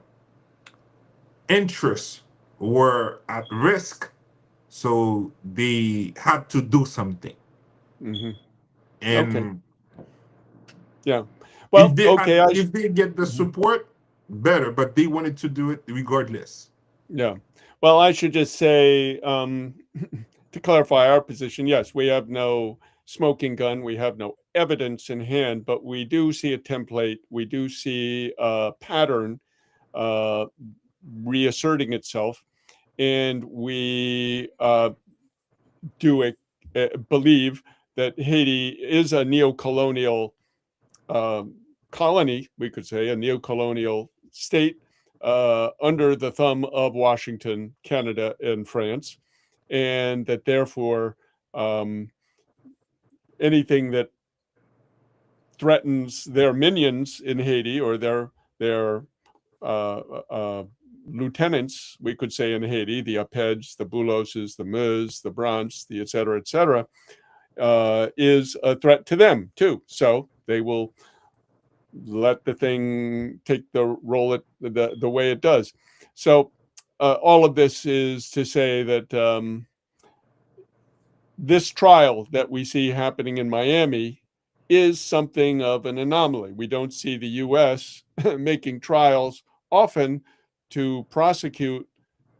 interests were at risk, so they had to do something. Mm-hmm. Okay. And Yeah. Well, okay. if they get the Mhm. support, better. But they wanted to do it regardless. Yeah. Well, I should just say, to clarify our position, yes, we have no smoking gun. We have no evidence in hand, but we do see a template. We do see a pattern uh, reasserting itself. And we do believe that Haiti is a neo-colonial um, colony, we could say, a neo-colonial state under the thumb of Washington, Canada, and France, and that therefore um, anything that threatens their minions in Haiti or their uh, uh, lieutenants, we could say in Haiti, the Apeds, the Bouloses, the Meuse, the Brants, the et cetera, is a threat to them too. So they will let the thing take the role the way it does. So all of this is to say that this trial that we see happening in Miami is something of an anomaly. We don't see the U.S. making trials often to prosecute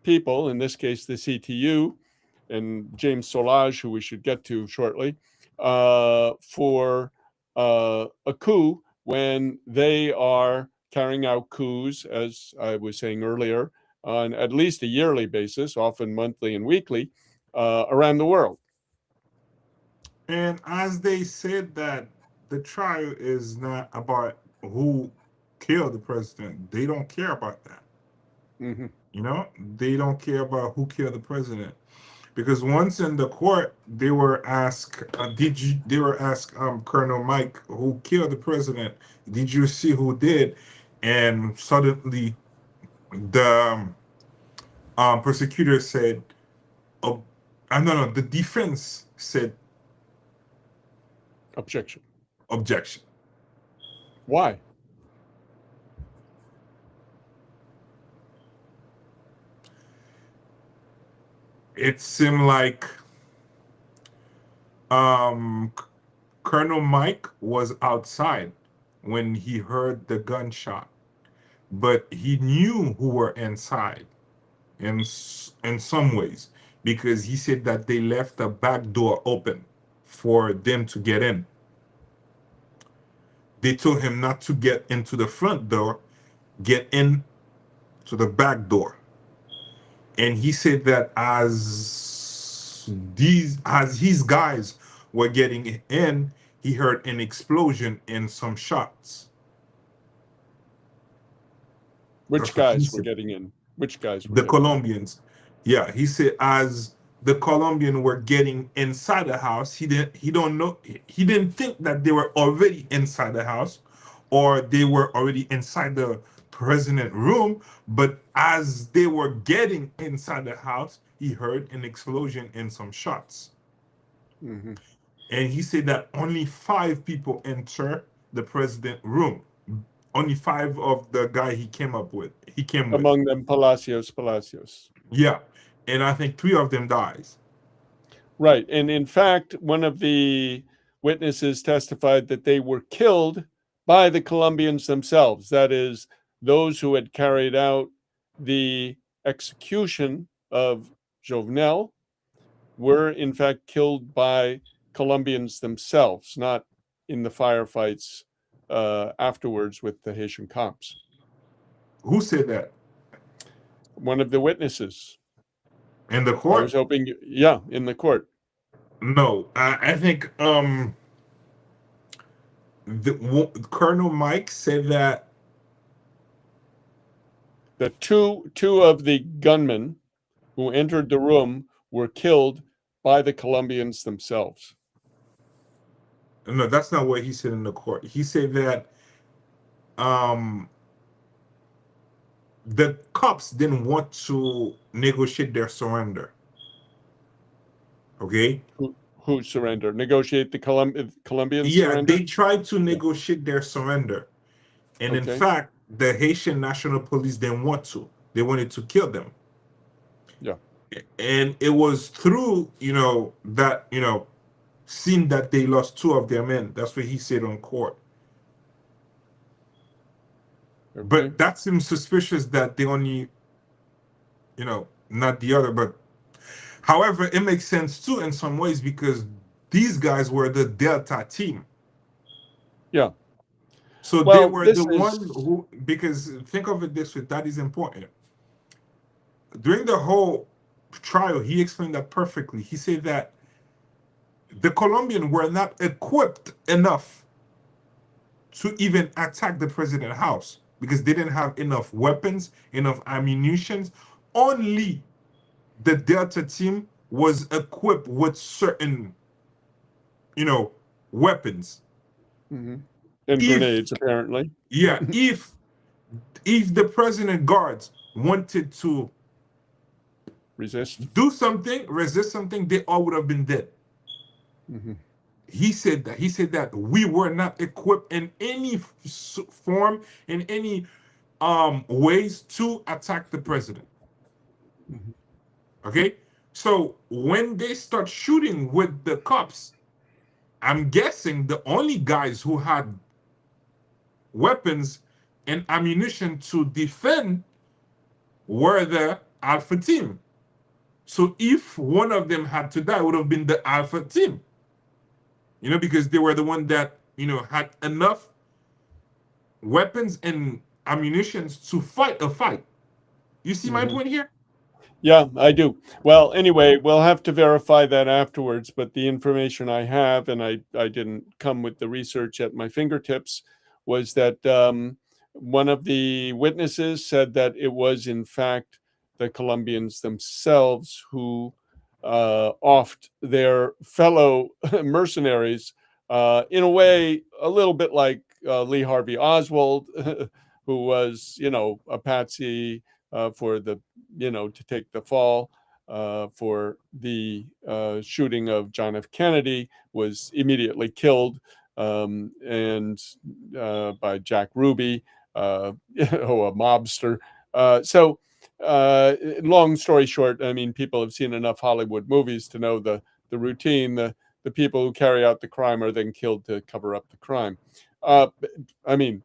people, in this case, the CTU and James Solage, who we should get to shortly, for a coup when they are carrying out coups, as I was saying earlier, on at least a yearly basis, often monthly and weekly, around the world. And as they said that the trial is not about who killed the president, they don't care about that. Mm-hmm. You know, they don't care about who killed the president, because once in the court, they were asked, "Did you?" They were asked, Colonel Mike, who killed the president? Did you see who did? And suddenly, the prosecutor said, "Oh, no, no." The defense said Objection. objection. Why? It seemed like um, Colonel Mike was outside when he heard the gunshot, but he knew who were inside in some ways, because he said that they left the back door open for them to get in. They told him not to get into the front door, get in to the back door. And he said that as his guys were getting in, he heard an explosion and some shots. Which That's what he guys were said. getting in? Which guys were The getting in? Colombians. Yeah, he said as the Colombian were getting inside the house, he don't know, he didn't think that they were already inside the house, or they were already inside the president room, but as they were getting inside the house, he heard an explosion and some shots. Mm-hmm. And he said that only 5 people enter the president room. Only 5 of the guy he came with. Among them, Palacios. Yeah, and I think 3 of them dies. Right. And in fact, one of the witnesses testified that they were killed by the Colombians themselves. That is, those who had carried out the execution of Jovenel were in fact killed by Colombians themselves, not in the firefights afterwards with the Haitian cops. Who said that? One of the witnesses. In the I was court? hoping, yeah, in the court. No, I think Colonel Mike said that The two of the gunmen who entered the room were killed by the Colombians themselves. no, that's not what he said in the court. He said that um the cops didn't want to negotiate their surrender. Okay? Who surrendered? Negotiate the Colombians Yeah, surrender? they tried to Yeah. negotiate their surrender. And in Okay. fact, the Haitian National Police didn't want to. They wanted to kill them. Yeah. And it was through, that, seeing that they lost two of their men. That's what he said on court. Okay. But that seems suspicious that they only, not the other. But however, it makes sense too in some ways because these guys were the Delta team. Yeah. So they Well, were this the is one who, because think of it this way, that is important. During the whole trial, he explained that perfectly. He said that the Colombians were not equipped enough to even attack the president house because they didn't have enough weapons, enough ammunition. Only the Delta team was equipped with certain, weapons. and If grenades, apparently. yeah, if the president guards wanted to Resist. do something, resist something, they all would have been dead. Mm-hmm. He said that. He said that we were not equipped in any form, in any ways to attack the president. Mm-hmm. Okay, so when they start shooting with the cops, I'm guessing the only guys who had weapons and ammunition to defend were the Alpha team. So if one of them had to die, it would have been the Alpha team. Because they were the one that, had enough weapons and ammunitions to fight a fight. You see my Mm-hmm. point here? Yeah, I do. Well, anyway, we'll have to verify that afterwards, but the information I have, and I didn't come with the research at my fingertips, was that one of the witnesses said that it was, in fact, the Colombians themselves who offed their fellow mercenaries in a way a little bit like Lee Harvey Oswald, who was, a patsy for the to take the fall for the shooting of John F. Kennedy, was immediately killed and by Jack Ruby, a mobster. Long story short, I mean, people have seen enough Hollywood movies to know the routine. The people who carry out the crime are then killed to cover up the crime. I mean,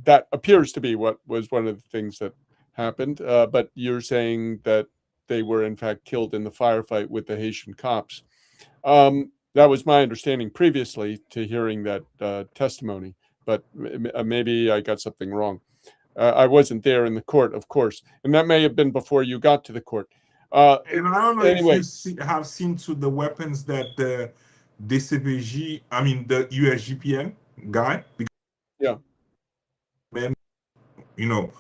that appears to be what was one of the things that happened. But you're saying that they were in fact killed in the firefight with the Haitian cops. That was my understanding previously to hearing that testimony, but maybe I got something wrong. I wasn't there in the court, of course, and that may have been before you got to the court. And I don't know if you Anyway, have seen to the weapons that the DCPG, I mean the USGPN guy, yeah. man, you know,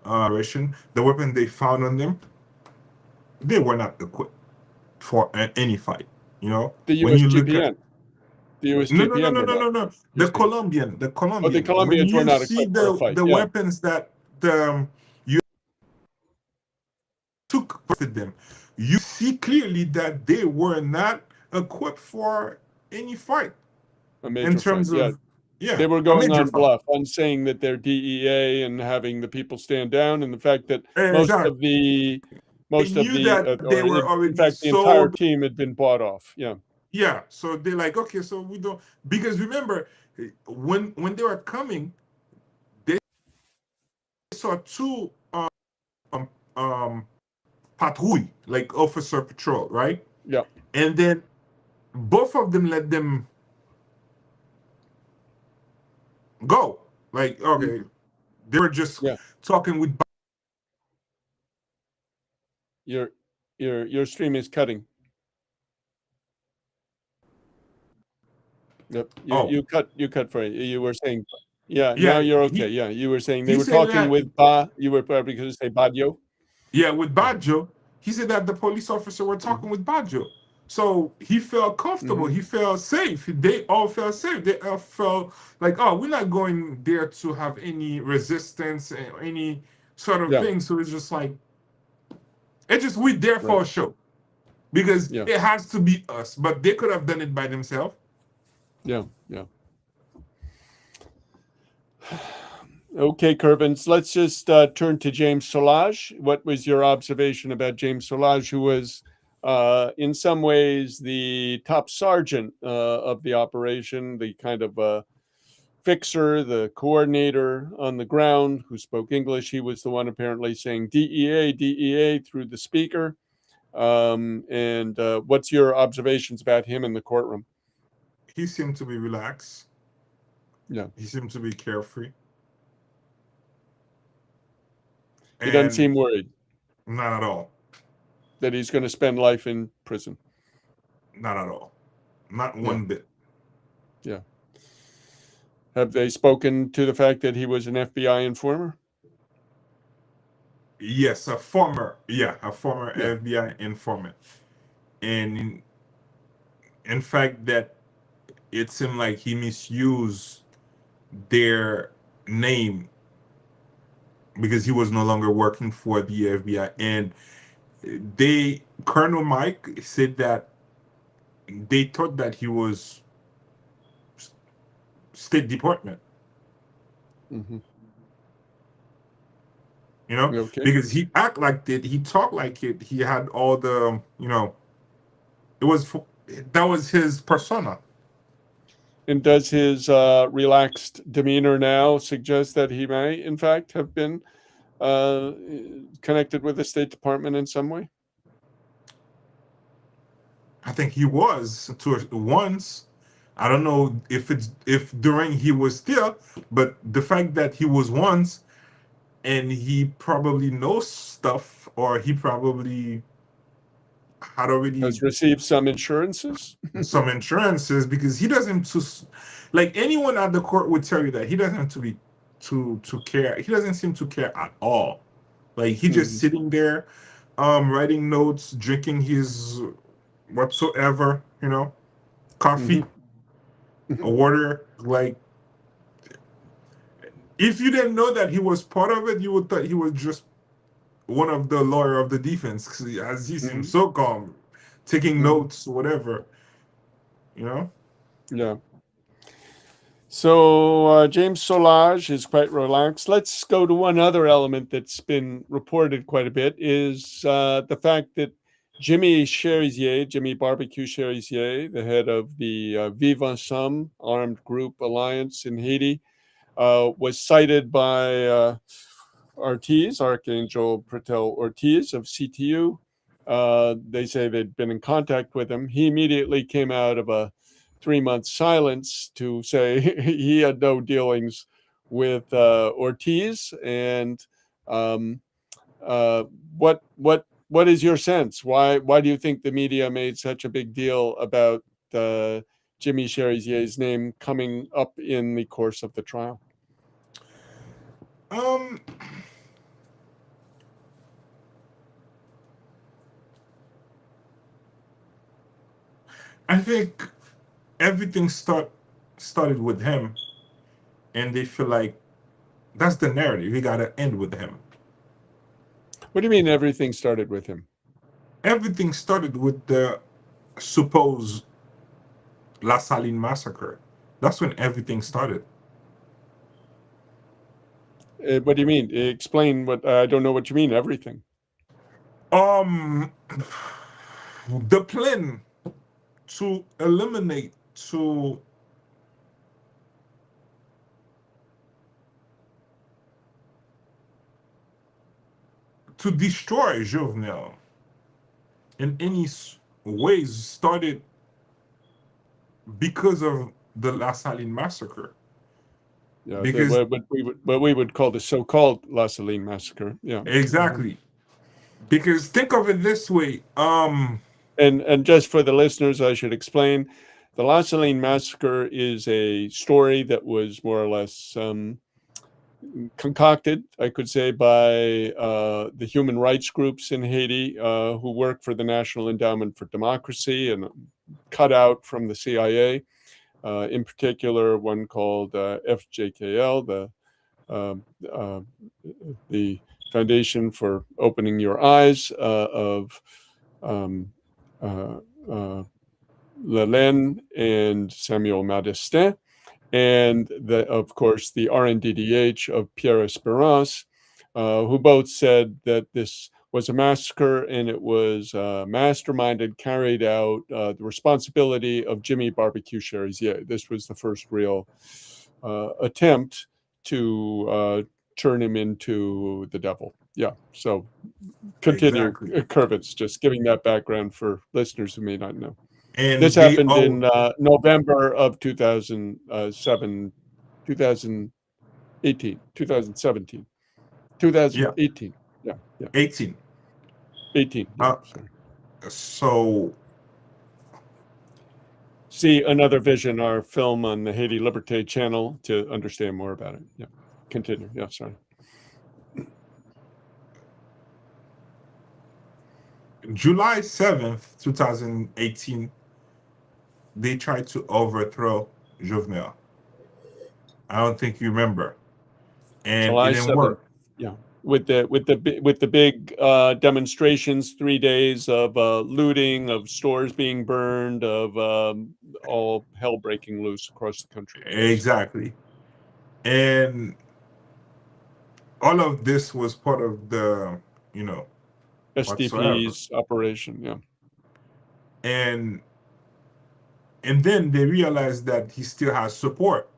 the weapon they found on them, they were not equipped for any fight. The When you look at USGPN. The no, no, no, USGPN no, were no, not. no, no, You're the saying. Colombian, the Oh, the Colombian. When Colombians were you not see equipped for a fight. the Yeah. weapons that you took them, you see clearly that they were not equipped for any fight A in major fight. terms Yeah. of, yeah, They were a going major on fight. bluff on saying that they're DEA and having the people stand down, and the fact that Exactly. They most of knew the that they or were in already fact the entire sold. team had been bought off. Yeah. Yeah, so they're like, okay, so we don't, because remember when they were coming, they saw two um patrouille, like officer patrol, right? Yeah. and then both of them let them go. Like, okay, they were just Yeah, talking with. your your stream is cutting. Yep. Oh, You cut for it. You were saying, yeah. Now yeah, you're okay. Yeah, you were saying they he were said talking that. with Ba. You were probably going to say Badio. Yeah, with Yeah. Baggio, he said that the police officer were talking Hmm. with Baggio. So he felt comfortable. Hmm. He felt safe. They all felt safe. They all felt like, oh, we're not going there to have any resistance, any sort of Yeah. thing. So it's just like, it's just we there Right. for a show because Yeah. it has to be us. But they could have done it by themselves. Yeah. Yeah. Okay, Kervens, let's just turn to James Solage. What was your observation about James Solage, who was, in some ways, the top sergeant of the operation, the kind of fixer, the coordinator on the ground who spoke English? He was the one apparently saying DEA, DEA through the speaker. And what's your observations about him in the courtroom? He seemed to be relaxed. Yeah. He seemed to be carefree. He doesn't And seem worried not at all. that he's going to spend life in prison. Not at all. Not Yeah. one bit. Yeah. Have they spoken to the fact that he was an FBI informer? Yes, a former Yeah. FBI informant, and in fact, that it seemed like he misused their name because he was no longer working for the FBI, and Colonel Mike said that they thought that he was State Department, Hmm. Okay. because he act like it, he talked like it, he had all the, it was that was his persona. And does his relaxed demeanor now suggest that he may, in fact, have been uh, connected with the State Department in some way? I think he was to once. I don't know if during he was still, but the fact that he was once and he probably knows stuff, or he probably had already Has received some insurances? some insurances, because he doesn't like anyone at the court would tell you that he doesn't to be to care. He doesn't seem to care at all. Like he just Hmm. sitting there, writing notes, drinking his whatsoever, Hmm. coffee, water. Like, if you didn't know that he was part of it, you would thought he was just one of the lawyer of the defense, 'cause as he seems Hmm. so calm, taking Hmm. notes, whatever, you know. Yeah. So James Solage is quite relaxed. Let's go to one other element that's been reported quite a bit is the fact that Jimmy Cherizier, Jimmy Barbecue Cherizier, the head of the Vive Ensemble armed group alliance in Haiti, was cited by Ortiz, Archangel Pretel Ortiz of CTU. They say they'd been in contact with him. He immediately came out of a 3-month silence to say he had no dealings with Ortiz. And um, uh, what is your sense? Why do you think the media made such a big deal about Jimmy Cherizier's name coming up in the course of the trial? Um, I think everything started with him, and they feel like that's the narrative. We gotta end with him. What do you mean everything started with him? Everything started with the supposed La Saline massacre. That's when everything started. What do you mean? Explain what I don't know what you mean. Everything. Um, the plan to eliminate to destroy Jovenel in any ways started because of the La Saline massacre. Yeah, Because what we would call the so-called La Saline massacre. Yeah. exactly. Because think of it this way. And just for the listeners, I should explain, the La Saline massacre is a story that was more or less concocted, I could say, by the human rights groups in Haiti who work for the National Endowment for Democracy and cut out from the CIA. In particular, one called FJKL, the Foundation for Opening Your Eyes of um, uh, uh, Lelaine and Samuel Modestin, and of course the RNDDH of Pierre Esperance, who both said that this was a massacre and it was masterminded, carried out, the responsibility of Jimmy Barbecue Cherizier. This was the first real attempt to turn him into the devil. Yeah. So continue, Exactly. Kervens, just giving that background for listeners who may not know. This And they happened all in November of 2007, 2018, 2017, yeah, 2018. Yeah, yeah, 18. 18. Yeah, Uh, sorry. so See Another Vision, our film on the Haiti Liberté channel to understand more about it. Yeah, continue. Yeah, sorry. July 7th, 2018, they tried to overthrow Jovenel. I don't think you remember. And it July didn't 7th. work. Yeah, with the big demonstrations, 3 days of looting, of stores being burned, of all hell breaking loose across the country. Yes. Exactly. And all of this was part of the, you know, whatsoever. SDP's operation. Yeah. And then they realized that he still has support.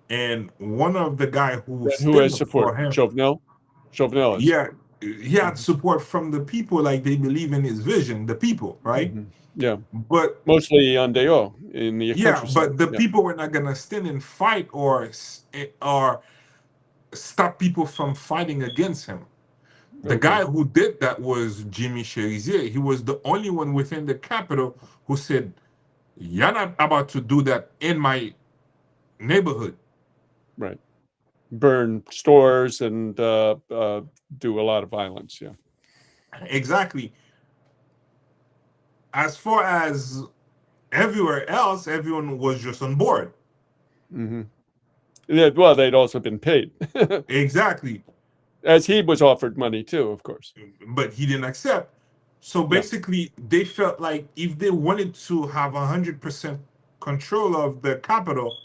And one of the guy who And who stood has up for support? him, Jovenel? Jovenel has yeah, support. he had Hmm. support from the people, like they believe in his vision, the people, right? Hmm. Yeah. But Mostly on Deo in the yeah, countryside. but the Yeah. people were not gonna stand and fight or stop people from fighting against him. The Okay. guy who did that was Jimmy Cherizier. He was the only one within the capital who said, "You're not about to do that in my neighborhood." Right. Burn stores and do a lot of violence. Yeah. Exactly. As far as everywhere else, everyone was just on board. Hmm. Yeah, well, they'd also been paid, Exactly. as he was offered money too, of course. But he didn't accept. So Yeah. basically, they felt like if they wanted to have 100% control of the capital,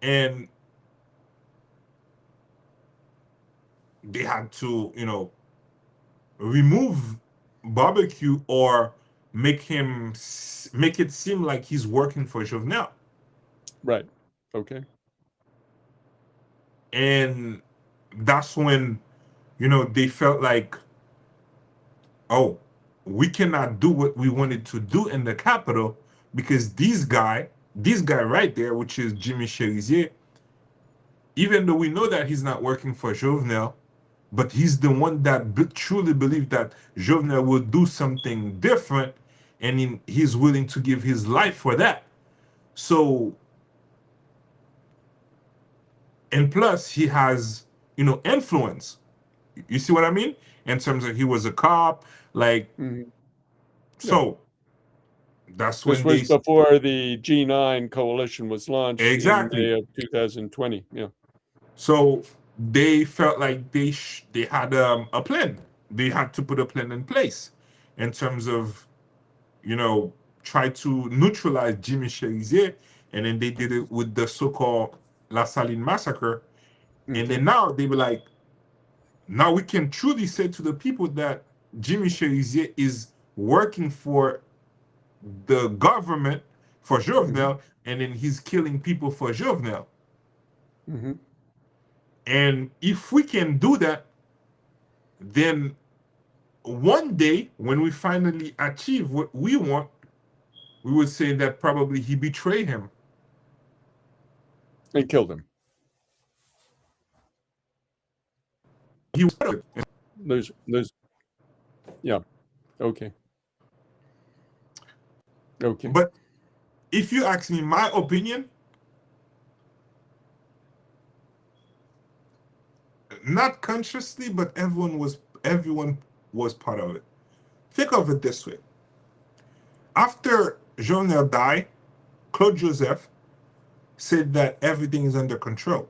and they had to, remove barbecue or make it seem like he's working for Jovenel. Right. Okay. And that's when, they felt like, oh, we cannot do what we wanted to do in the capital because this guy right there, which is Jimmy Cherizier, even though we know that he's not working for Jovenel, but he's the one that truly believed that Jovenel will do something different, and he's willing to give his life for that. So, and plus, he has, influence. You see what I mean? In terms of he was a cop, like, Hmm. Yeah. so that's This when was they before the G9 coalition was launched in exactly. May of 2020. Yeah. So they felt like they had a plan. They had to put a plan in place in terms of you know try to neutralize Jimmy Cherizier, and then they did it with the so-called La Saline massacre. And Okay. then now they were like, now we can truly say to the people that Jimmy Cherizier is working for the government for Hmm. Jovenel, and then he's killing people for Jovenel. Hmm. And if we can do that, then one day when we finally achieve what we want, we would say that probably he betrayed him. And killed him. He was part of it. There's, yeah. Okay. Okay. But if you ask me my opinion, not consciously, but everyone was part of it. Think of it this way. After Jovenel died, Claude Joseph said that everything is under control.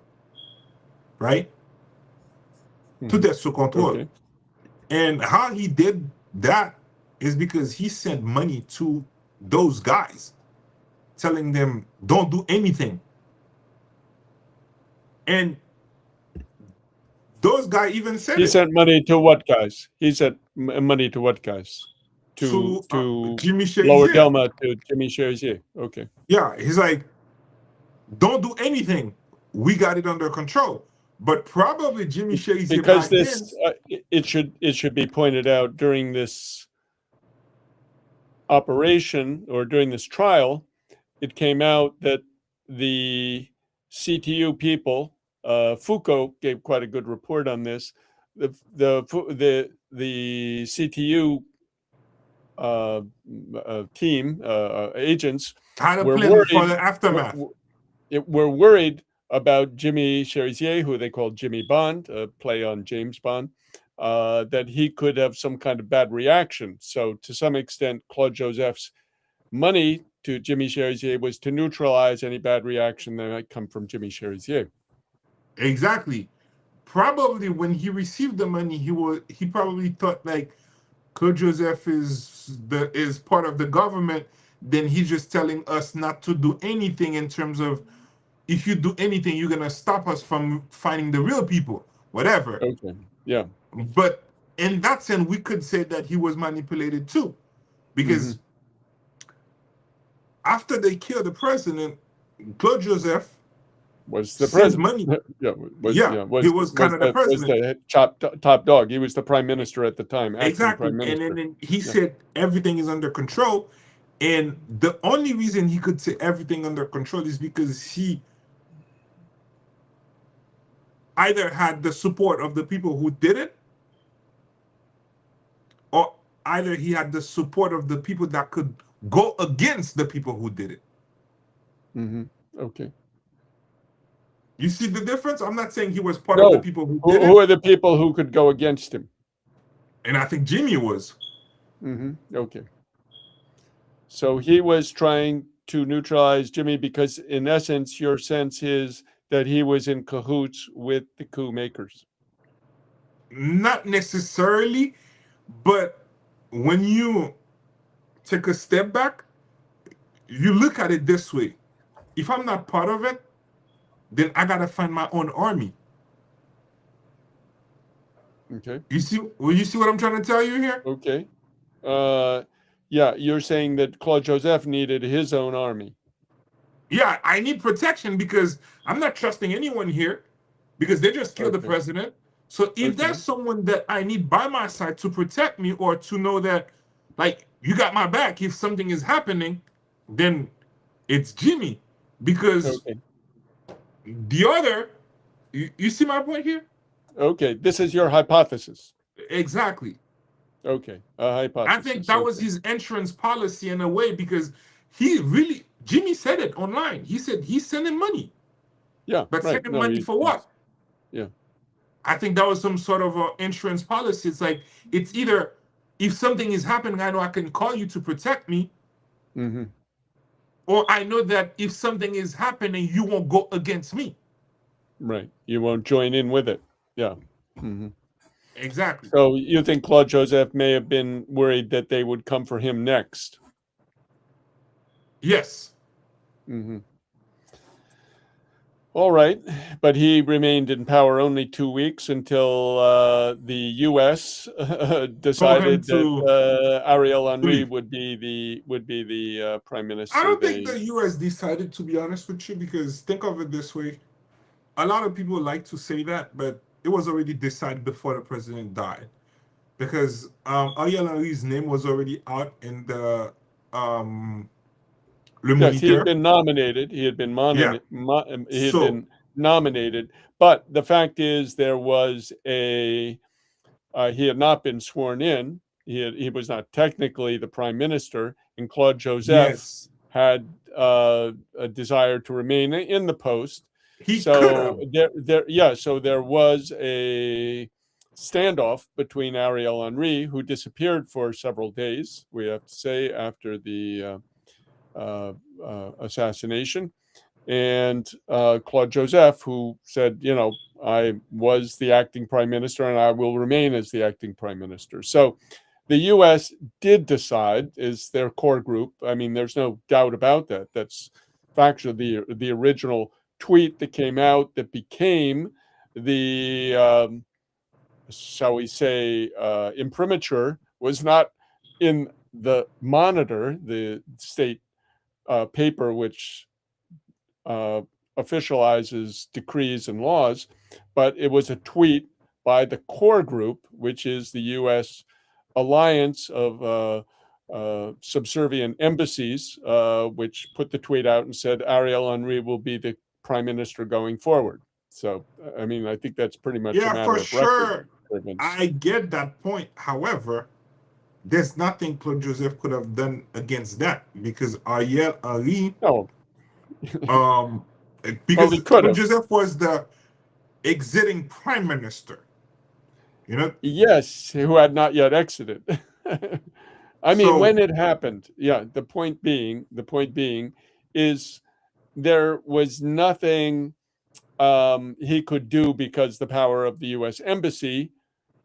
Right? Tout est sous contrôle. Okay. And how he did that is because he sent money to those guys, telling them, don't do anything. And those guys even said He it. sent money to what guys? He sent money to what guys? To Jimmy Lower Cherizier. Delma, to Jimmy Cherizier. Okay. Yeah, he's like, don't do anything. We got it under control. But probably Jimmy Cherizier Because back this, it should be pointed out during this operation or during this trial, it came out that the CTU people, Foucault gave quite a good report on this. The CTU team agents had a were plan for worried. the aftermath. Were worried about Jimmy Cherizier, who they called Jimmy Bond, a play on James Bond, that he could have some kind of bad reaction. So to some extent, Claude Joseph's money to Jimmy Cherizier was to neutralize any bad reaction that might come from Jimmy Cherizier. Exactly. Probably when he received the money, he probably thought like Claude Joseph is part of the government. Then he's just telling us not to do anything in terms of, if you do anything, you're gonna stop us from finding the real people, whatever. Okay. Yeah. But in that sense, we could say that he was manipulated too, because after they killed the president, Claude Joseph was the sent president. money. He was kind of the president. Was the top dog. He was the prime minister at the time. Exactly. Prime minister. And then he said everything is under control. And the only reason he could say everything under control is because he either had the support of the people who did it, or either he had the support of the people that could go against the people who did it. Okay. You see the difference? I'm not saying he was part of the people who did it. Who are the people who could go against him? And I think Jimmy was. Okay. So he was trying to neutralize Jimmy because, in essence, your sense is that he was in cahoots with the coup makers. Not necessarily, but when you take a step back, you look at it this way. If I'm not part of it, then I gotta find my own army. Okay. You see what I'm trying to tell you here? Okay. Yeah, you're saying that Claude Joseph needed his own army. Yeah, I need protection because I'm not trusting anyone here because they just killed the president. So if there's someone that I need by my side to protect me or to know that, like, you got my back if something is happening, then it's Jimmy. Because the other, you see my point here? Okay, this is your hypothesis. Exactly. Okay, a hypothesis. I think that was his insurance policy in a way because Jimmy said it online. He said he's sending money. Yeah, but sending money for what? Yeah. I think that was some sort of insurance policy. It's like, it's either if something is happening, I know I can call you to protect me. Or I know that if something is happening, you won't go against me. Right. You won't join in with it. Yeah. Exactly. So you think Claude Joseph may have been worried that they would come for him next? Yes. All right. But he remained in power only 2 weeks until the U.S. decided that Ariel Henry would be the prime minister. I don't think the U.S. decided, to be honest with you, because think of it this way. A lot of people like to say that, but it was already decided before the president died. because Aryana and Abigail's name was already out in the um Le Yes, he had Moniteur. been nominated. Yeah. He had So been nominated, but the fact is there was a he had not been sworn in. He was not technically the prime minister, and Claude Joseph yes, had a desire to remain in the post. he could So have. so there was a standoff between Ariel Henry, who disappeared for several days, we have to say, after the assassination, and Claude Joseph, who said, I was the acting prime minister and I will remain as the acting prime minister. So the U.S. did decide, is their core group. I mean, there's no doubt about that. That's factual. The original tweet that came out that became the shall we say imprimatur was not in the Monitor, the state paper which uh, officializes decrees and laws, but it was a tweet by the core group, which is the U.S. alliance of subservient embassies, which put the tweet out and said Ariel Henry will be the prime minister going forward. So, I mean, I think that's pretty much a Yeah, for matter of record. sure. I get that point. However, there's nothing Claude Joseph could have done against that because Ariel Henry, No, um, well, he because could Claude have. Joseph was the exiting prime minister. You know, Yes, who had not yet exited. I mean, so when it happened, yeah, the point being is there was nothing he could do because the power of the U.S. embassy,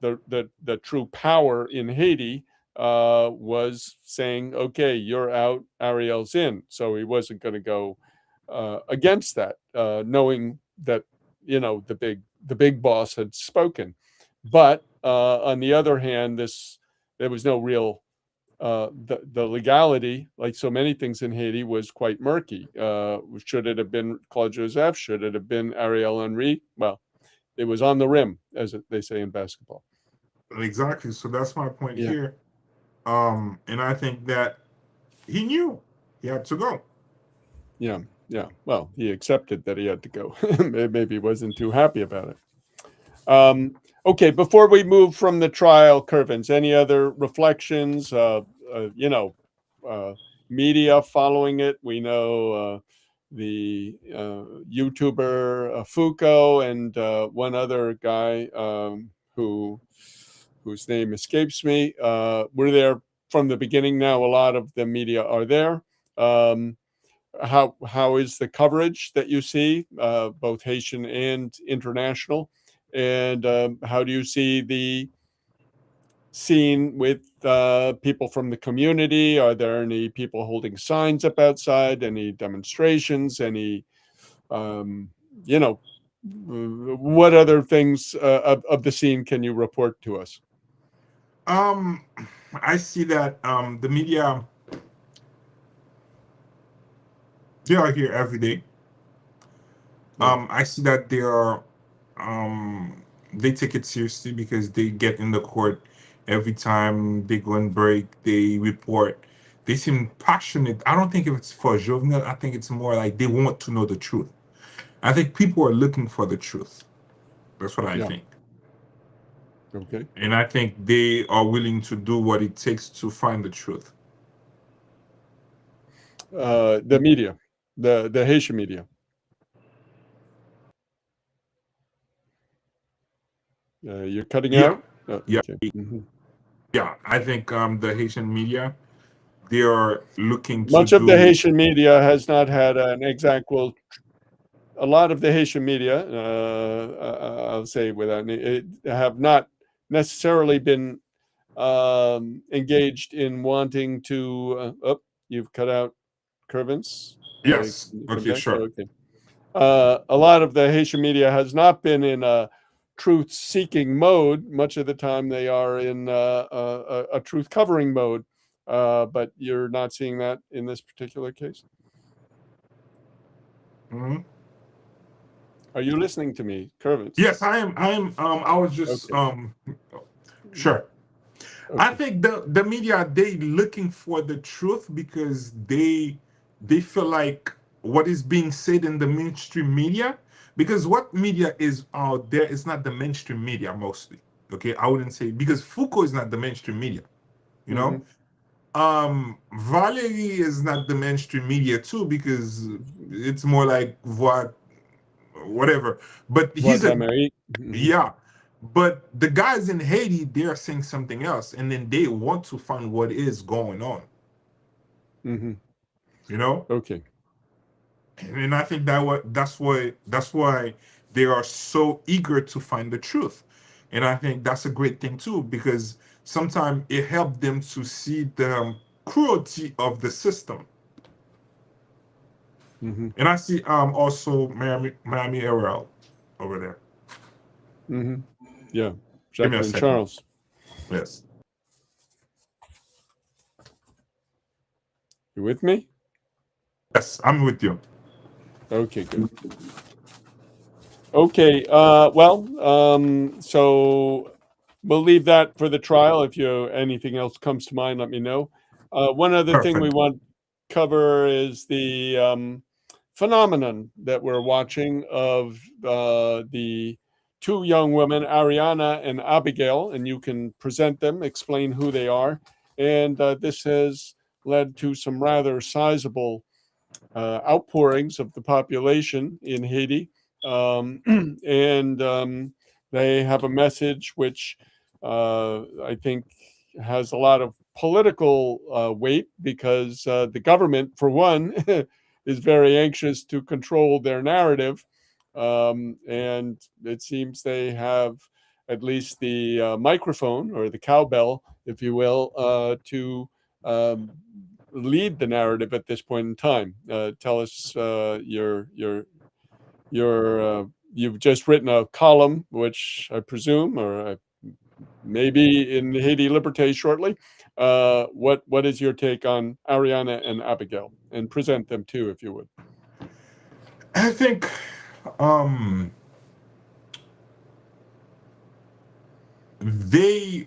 the true power in Haiti, was saying, "Okay, you're out, Ariel's in." So he wasn't going to go against that, knowing that the big boss had spoken. But on the other hand, there was no real the legality, like so many things in Haiti, was quite murky. Should it have been Claude Joseph? Should it have been Ariel Henry? Well, it was on the rim, as they say in basketball. exactly. So that's my point Yeah, here. And I think that he knew he had to go. yeah, yeah. Well, he accepted that he had to go. Maybe he wasn't too happy about it. Okay, before we move from the trial, Kervins, any other reflections? Uh, you know, uh, Media following it. We know the YouTuber Foucault and one other guy whose name escapes me. We're there from the beginning. Now, a lot of the media are there. Um, how is the coverage that you see, both Haitian and international, and how do you see the scene with people from the community? Are there any people holding signs up outside? Any demonstrations? Any um, you know? What other things of the scene can you report to us? Um, I see that the media, they are here every day. Yeah, I see that they take it seriously because they get in the court every time they go and break, they report. They seem passionate. I don't think if it's for Jovenel, I think it's more like they want to know the truth. I think people are looking for the truth. That's what I yeah, think. okay. And I think they are willing to do what it takes to find the truth. The media, the Haitian media. You're cutting Yeah, out. yeah, Okay. Mhm. yeah. I think the Haitian media, they are looking to Much of the do. Haitian media has not had an exact. Well, a lot of the Haitian media, I'll say without it, have not necessarily been engaged in wanting to. Oh, you've cut out, Kervins. Can Yes. you come Okay. back? Oh, Sure. okay. A lot of the Haitian media has not been in a truth-seeking mode. Much of the time, they are in a truth-covering mode. But you're not seeing that in this particular case. Mhm. Are you listening to me, Kervins? Yes, I am. I am. I was just. Okay. Sure. I Okay. think the media, they looking for the truth because they feel like what is being said in the mainstream media, because what media is out there is not the mainstream media mostly. Okay, I wouldn't say, because Foucault is not the mainstream media, you know. Hmm. Valerie is not the mainstream media too, because it's more like what, whatever. But What he's a, Amerique? Hmm. yeah. But the guys in Haiti, they're saying something else, and then they want to find what is going on, Hmm. you know. Okay. And I think that's why they are so eager to find the truth, and I think that's a great thing too, because sometimes it helped them to see the cruelty of the system. Hmm. And I see also Miami Ariel over there. Hmm. Yeah. Give me a Jacqueline second. Charles. Yes. You with me? Yes, I'm with you. Okay, good. Okay. So we'll leave that for the trial. If you anything else comes to mind, let me know. One other thing we Perfect. want to cover is the phenomenon that we're watching of the two young women, Aryana and Abigail, and you can present them, explain who they are, and this has led to some rather sizable outpourings of the population in Haiti. And they have a message which I think has a lot of political weight because the government, for one, is very anxious to control their narrative. And it seems they have at least the microphone or the cowbell, if you will, to um, lead the narrative at this point in time. Tell us your you've just written a column, which I presume, or maybe in Haiti Liberté shortly. What is your take on Ariana and Abigail, and present them too, if you would. I think um they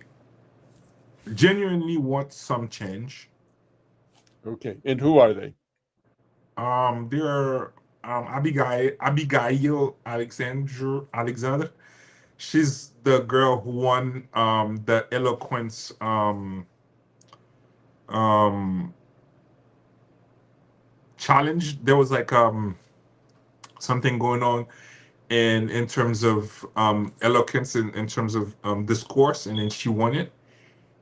genuinely want some change. Okay, and who are they? They're Abigail Alexander. She's the girl who won the eloquence um challenge. There was like something going on in terms of eloquence, in terms of discourse, and then she won it.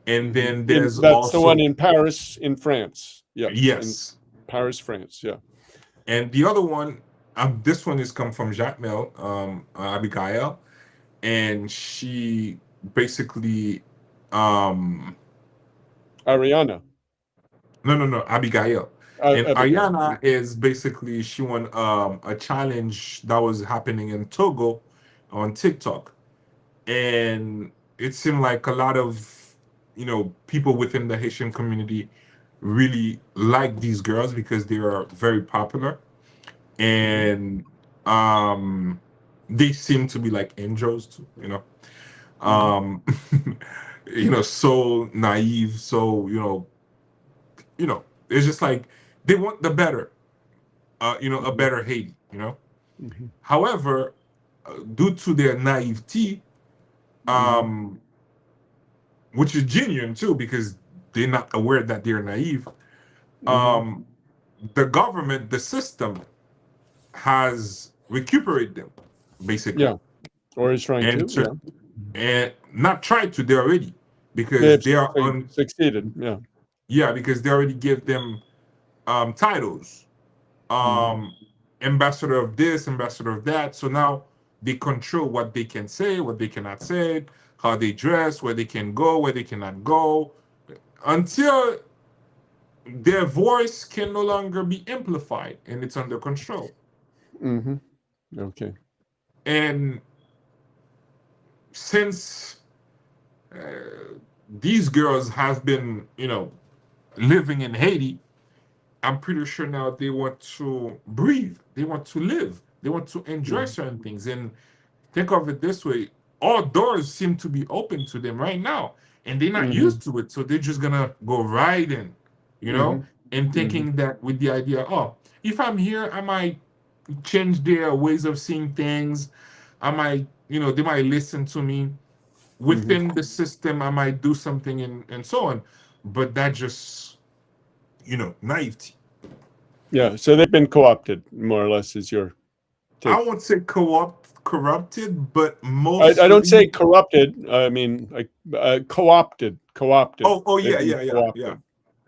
And Mhm. then In there's that's the one also, in Paris, in France. Yes, in yes. Paris, France. Yeah. And the other one, this one is come from Jacques Mel, Abigail, and she basically, um, Ariana, no, no, no, Abigail. And Abigail. Aryana is basically, she won a challenge that was happening in Togo on TikTok. And it seemed like a lot of, people within the Haitian community really like these girls because they are very popular. Hmm. And they seem to be like angels too, Hmm. um so naive, so it's just like they want the better, a Hmm. better Haiti, Hmm. however, due to their naivety, Hmm. um which is genuine too, because they're not aware that they're naive. Hmm. um the government, the system, has recuperated them basically, Yeah, or is trying and to. Yeah, and not try to, they already, because they've they are on, succeeded. Yeah. yeah, because they already give them titles, Hmm. um ambassador of this, ambassador of that. So now they control what they can say, what they cannot say, how they dress, where they can go, where they cannot go, until their voice can no longer be amplified and it's under control. Hmm. Okay. And since these girls have been, living in Haiti, I'm pretty sure now they want to breathe, they want to live, they want to enjoy Hmm. certain things. And think of it this way, all doors seem to be open to them right now. and they're not Mm-hmm. used to it, so they're just gonna go right in, you know, Mm-hmm. and Mm-hmm. thinking that with the idea, oh, if I'm here, I might change their ways of seeing things. I might, they might listen to me Mm-hmm. within the system. I might do something and so on. But that just, naivety. Yeah. So they've been co-opted, more or less, is your I take. won't say corrupted, but I don't say mostly. corrupted. I mean, like co-opted. Co-opted. Oh, They've yeah, been yeah, yeah, yeah. co-opted.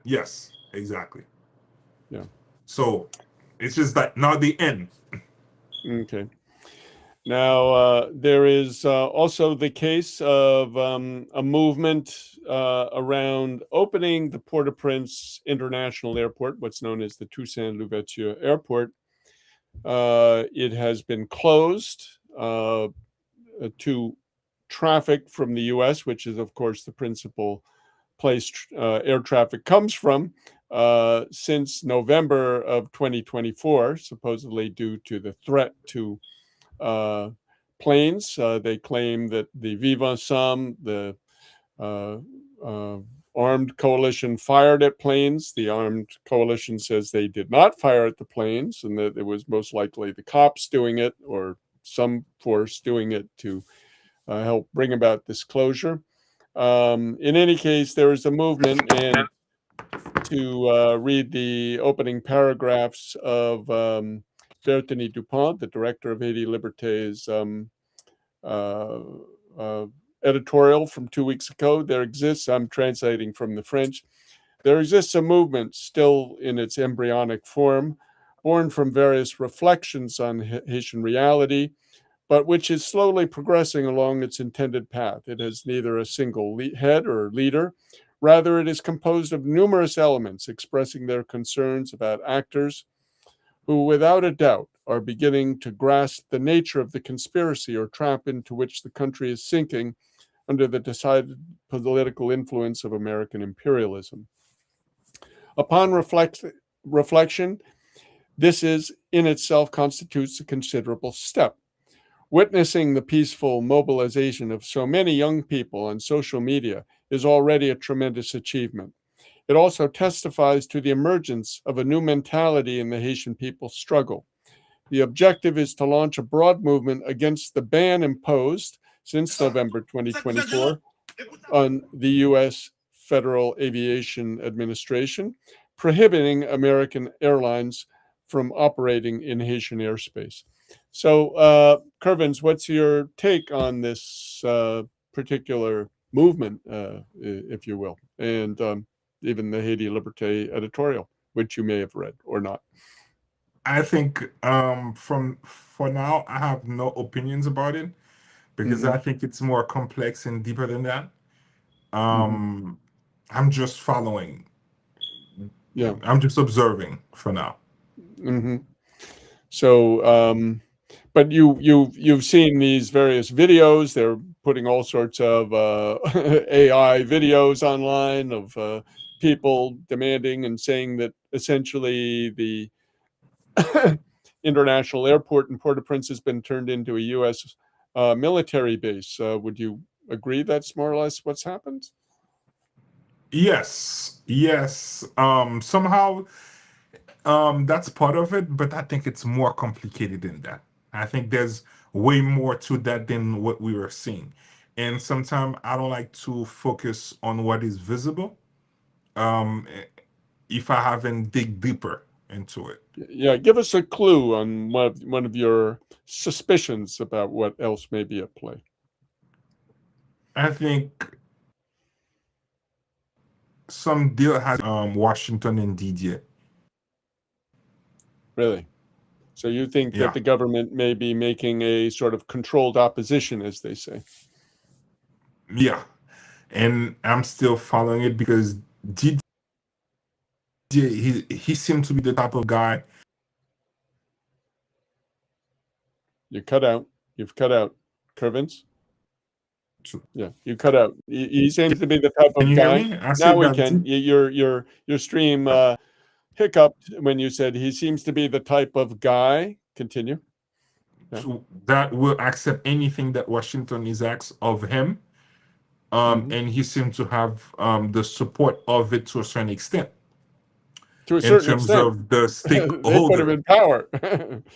Yes, exactly. Yeah. So it's just that now the end. Okay. Now, there is also the case of a movement around opening the Port-au-Prince International Airport, what's known as the Toussaint Louverture Airport. It has been closed to traffic from the US, which is, of course, the principal place air traffic comes from, since November of 2024, supposedly due to the threat to planes. They claim that the Vive Ensemble, the uh, uh, armed coalition, fired at planes. The armed coalition says they did not fire at the planes, and that it was most likely the cops doing it or some force doing it to help bring about this closure. In any case, there is a movement, and to read the opening paragraphs of Bertini Dupont, the director of Haiti Liberté's uh, uh, editorial from 2 weeks ago. There exists, I'm translating from the French, there exists a movement still in its embryonic form, born from various reflections on Haitian reality, but which is slowly progressing along its intended path. It has neither a single head or leader. Rather, it is composed of numerous elements expressing their concerns about actors who, without a doubt, are beginning to grasp the nature of the conspiracy or trap into which the country is sinking under the decided political influence of American imperialism. Upon reflection, this is in itself constitutes a considerable step. Witnessing the peaceful mobilization of so many young people on social media is already a tremendous achievement. It also testifies to the emergence of a new mentality in the Haitian people's struggle. The objective is to launch a broad movement against the ban imposed since November 2024 on the U.S. Federal Aviation Administration, prohibiting American airlines from operating in Haitian airspace. So, Kervens, what's your take on this particular movement, if you will, and even the Haiti Liberté editorial, which you may have read or not? I think from for now I have no opinions about it because Mm-hmm. I think it's more complex and deeper than that. Mm-hmm. Um, I'm just following. Yeah. I'm just observing for now. Mm-hmm. So, but you've seen these various videos. They're putting all sorts of AI videos online of people demanding and saying that essentially the international airport in Port-au-Prince has been turned into a U.S. Military base. Would you agree that's more or less what's happened? Yes, yes. Somehow, that's part of it, but I think it's more complicated than that. I think there's way more to that than what we were seeing. And sometimes I don't like to focus on what is visible, um, if I haven't dig deeper into it. Yeah, give us a clue on one of your suspicions about what else may be at play. I think some deal has Washington and Didier. Really? So you think that Yeah, the government may be making a sort of controlled opposition, as they say? yeah. And I'm still following it because Didier, he seemed to be the type of guy. You cut out. You've cut out. Kervins? To, Yeah, you cut out. He seems to be the type can of you hear guy. me? I Now said we that can. Your stream hiccuped when you said he seems to be the type of guy. Continue. Yeah. that will accept anything that Washington is asked of him, Mhm. And he seemed to have the support of it to a certain extent To a in certain terms extent, of the they put him stakeholder. in power.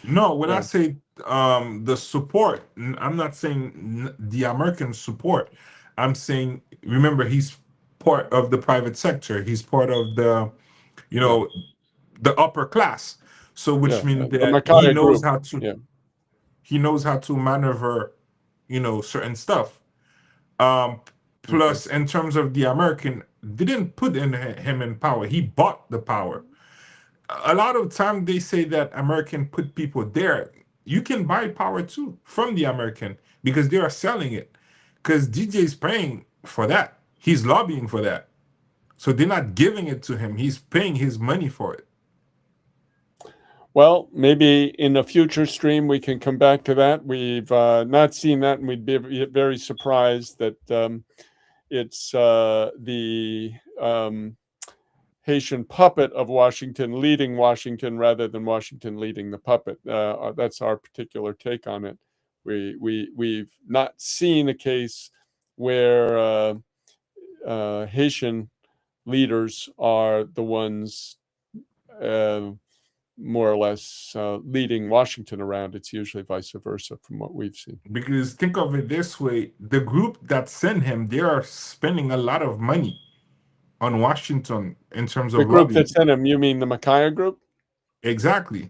No, when I Yeah. say the support, I'm not saying the American support. I'm saying, remember, he's part of the private sector. He's part of the, you Yeah. know, the upper class. So, which Yeah. means The that Mackay group. Yeah. he knows how to maneuver, certain stuff. Um, Okay. Plus, in terms of the American, they didn't put him in power. He bought the power. A lot of time they say that American put people there. You can buy power too from the American because they are selling it. Because DJ is paying for that. He's lobbying for that. So they're not giving it to him. He's paying his money for it. Well, maybe in a future stream we can come back to that. We've not seen that, and we'd be very surprised that it's the Haitian puppet of Washington leading Washington rather than Washington leading the puppet. That's our particular take on it. We've not seen a case where Haitian leaders are the ones uh, more or less leading Washington around. It's usually vice versa from what we've seen. Because think of it this way, the group that sent him, they are spending a lot of money on Washington in terms The of group that lobbying. sent him, you mean the Micaiah group? Exactly.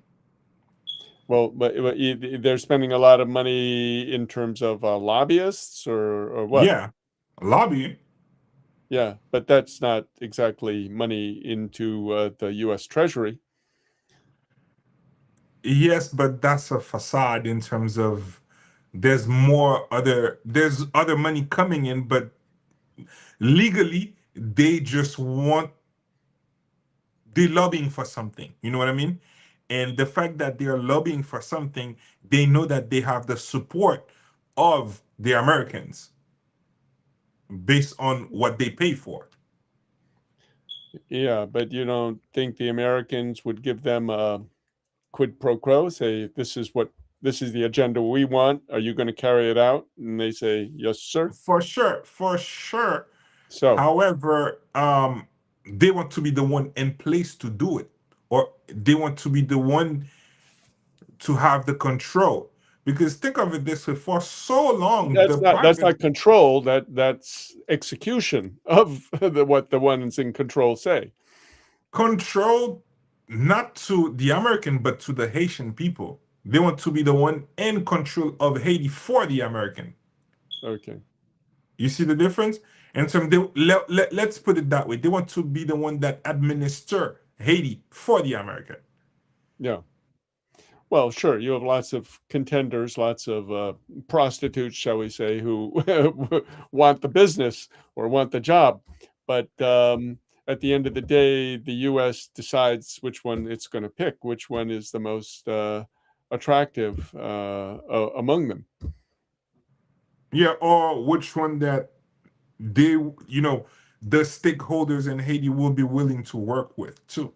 Well, but they're spending a lot of money in terms of lobbyists or what? Yeah. Lobbying. Yeah, but that's not exactly money into the U.S. Treasury. Yes, but that's a facade in terms of there's other money coming in, but legally they just want they're lobbying for something. You know what I mean? And the fact that they are lobbying for something, they know that they have the support of the Americans based on what they pay for. Yeah, but you don't think the Americans would give them a quid pro quo, say this is the agenda we want. Are you going to carry it out? And they say, yes, sir. For sure, for sure. So, However, they want to be the one in place to do it, or they want to be the one to have the control. Because think of it this way: for so long, the that's private not control. That's execution of what the ones in control say. control, not to the American, but to the Haitian people. They want to be the one in control of Haiti for the American. Okay. You see the difference? And so let's put it that way. They want to be the one that administer Haiti for the American. Yeah. Well, sure. You have lots of contenders, lots of prostitutes, shall we say, who want the business or want the job. But at the end of the day, the U.S. decides which one it's going to pick, which one is the most attractive among them. Yeah, or which one that they, the stakeholders in Haiti will be willing to work with too.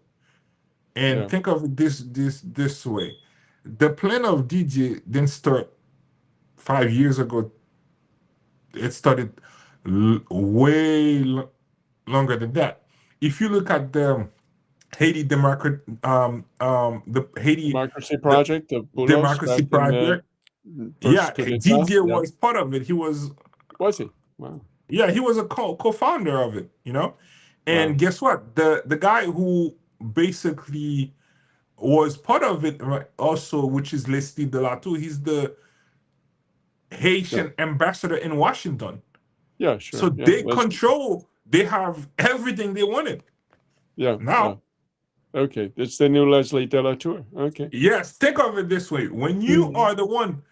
And Yeah. think of it this way. The plan of DJ didn't start 5 years ago. It started longer than that. If you look at the Haiti Democracy the Project of Boulos democracy back in the project, yeah, first coup d'etat. DJ Yeah. was part of it. He was, Was he? Wow. yeah, he was a co-founder of it. And Wow. guess what? The guy who basically was part of it, right, also, which is Leslie Delatour. He's the Yeah. Haitian ambassador in Washington. Yeah, So sure. Yeah. they control, they have everything they wanted. Yeah. Yeah. Now, Okay. It's the new Leslie Delatour. Okay. yes, think of it this way. When you are the one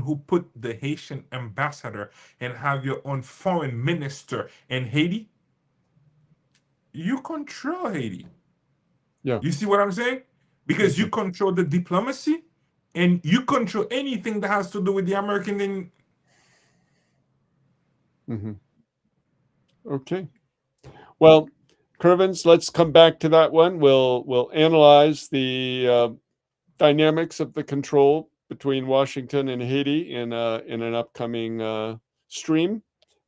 who put the Haitian ambassador and have your own foreign minister in Haiti, you control Haiti. Yeah. You see what I'm saying? Because you Okay. control the diplomacy and you control anything that has to do with the American in. Hmm. Okay. Well, Kervens, let's come back to that one. We'll analyze the dynamics of the control between Washington and Haiti in an upcoming stream.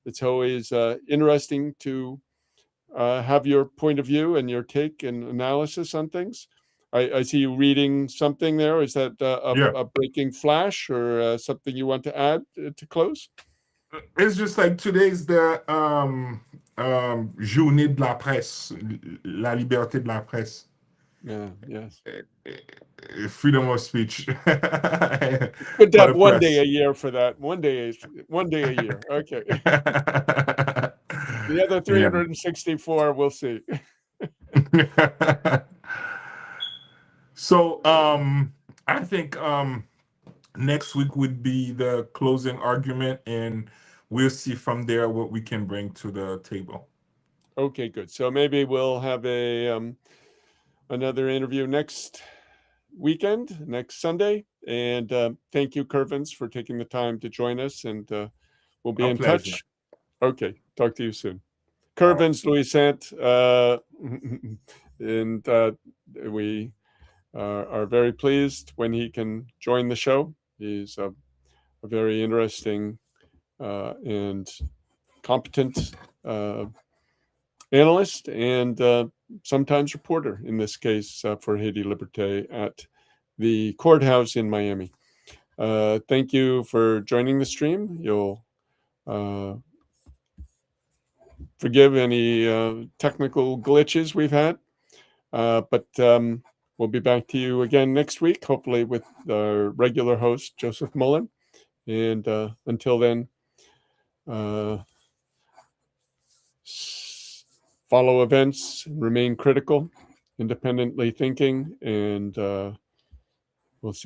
It's always interesting to have your point of view and your take and analysis on things. I see you reading something there. Is that Yeah. a breaking flash or something you want to add to close? It's just like today's the journée de la presse, la liberté de la presse. Yeah, yes. Freedom of speech Good to for have the one day press. a year for that. One day a year. Okay. The other Yeah. 364, we'll see. So I think next week would be the closing argument, and we'll see from there what we can bring to the table. Okay, good. So maybe we'll have a another interview next weekend, next Sunday. And thank you, Kervens, for taking the time to join us. And we'll be A in pleasure. touch. Okay, talk to you soon. All right. Kervens Louissaint, and we are very pleased when he can join the show. He's a very interesting and competent analyst and sometimes reporter, in this case for Haiti Liberté at the courthouse in Miami. Thank you for joining the stream. You'll forgive any technical glitches we've had, but we'll be back to you again next week, hopefully with our regular host, Joseph Mullen. And until then, follow events, remain critical, independently thinking, and we'll see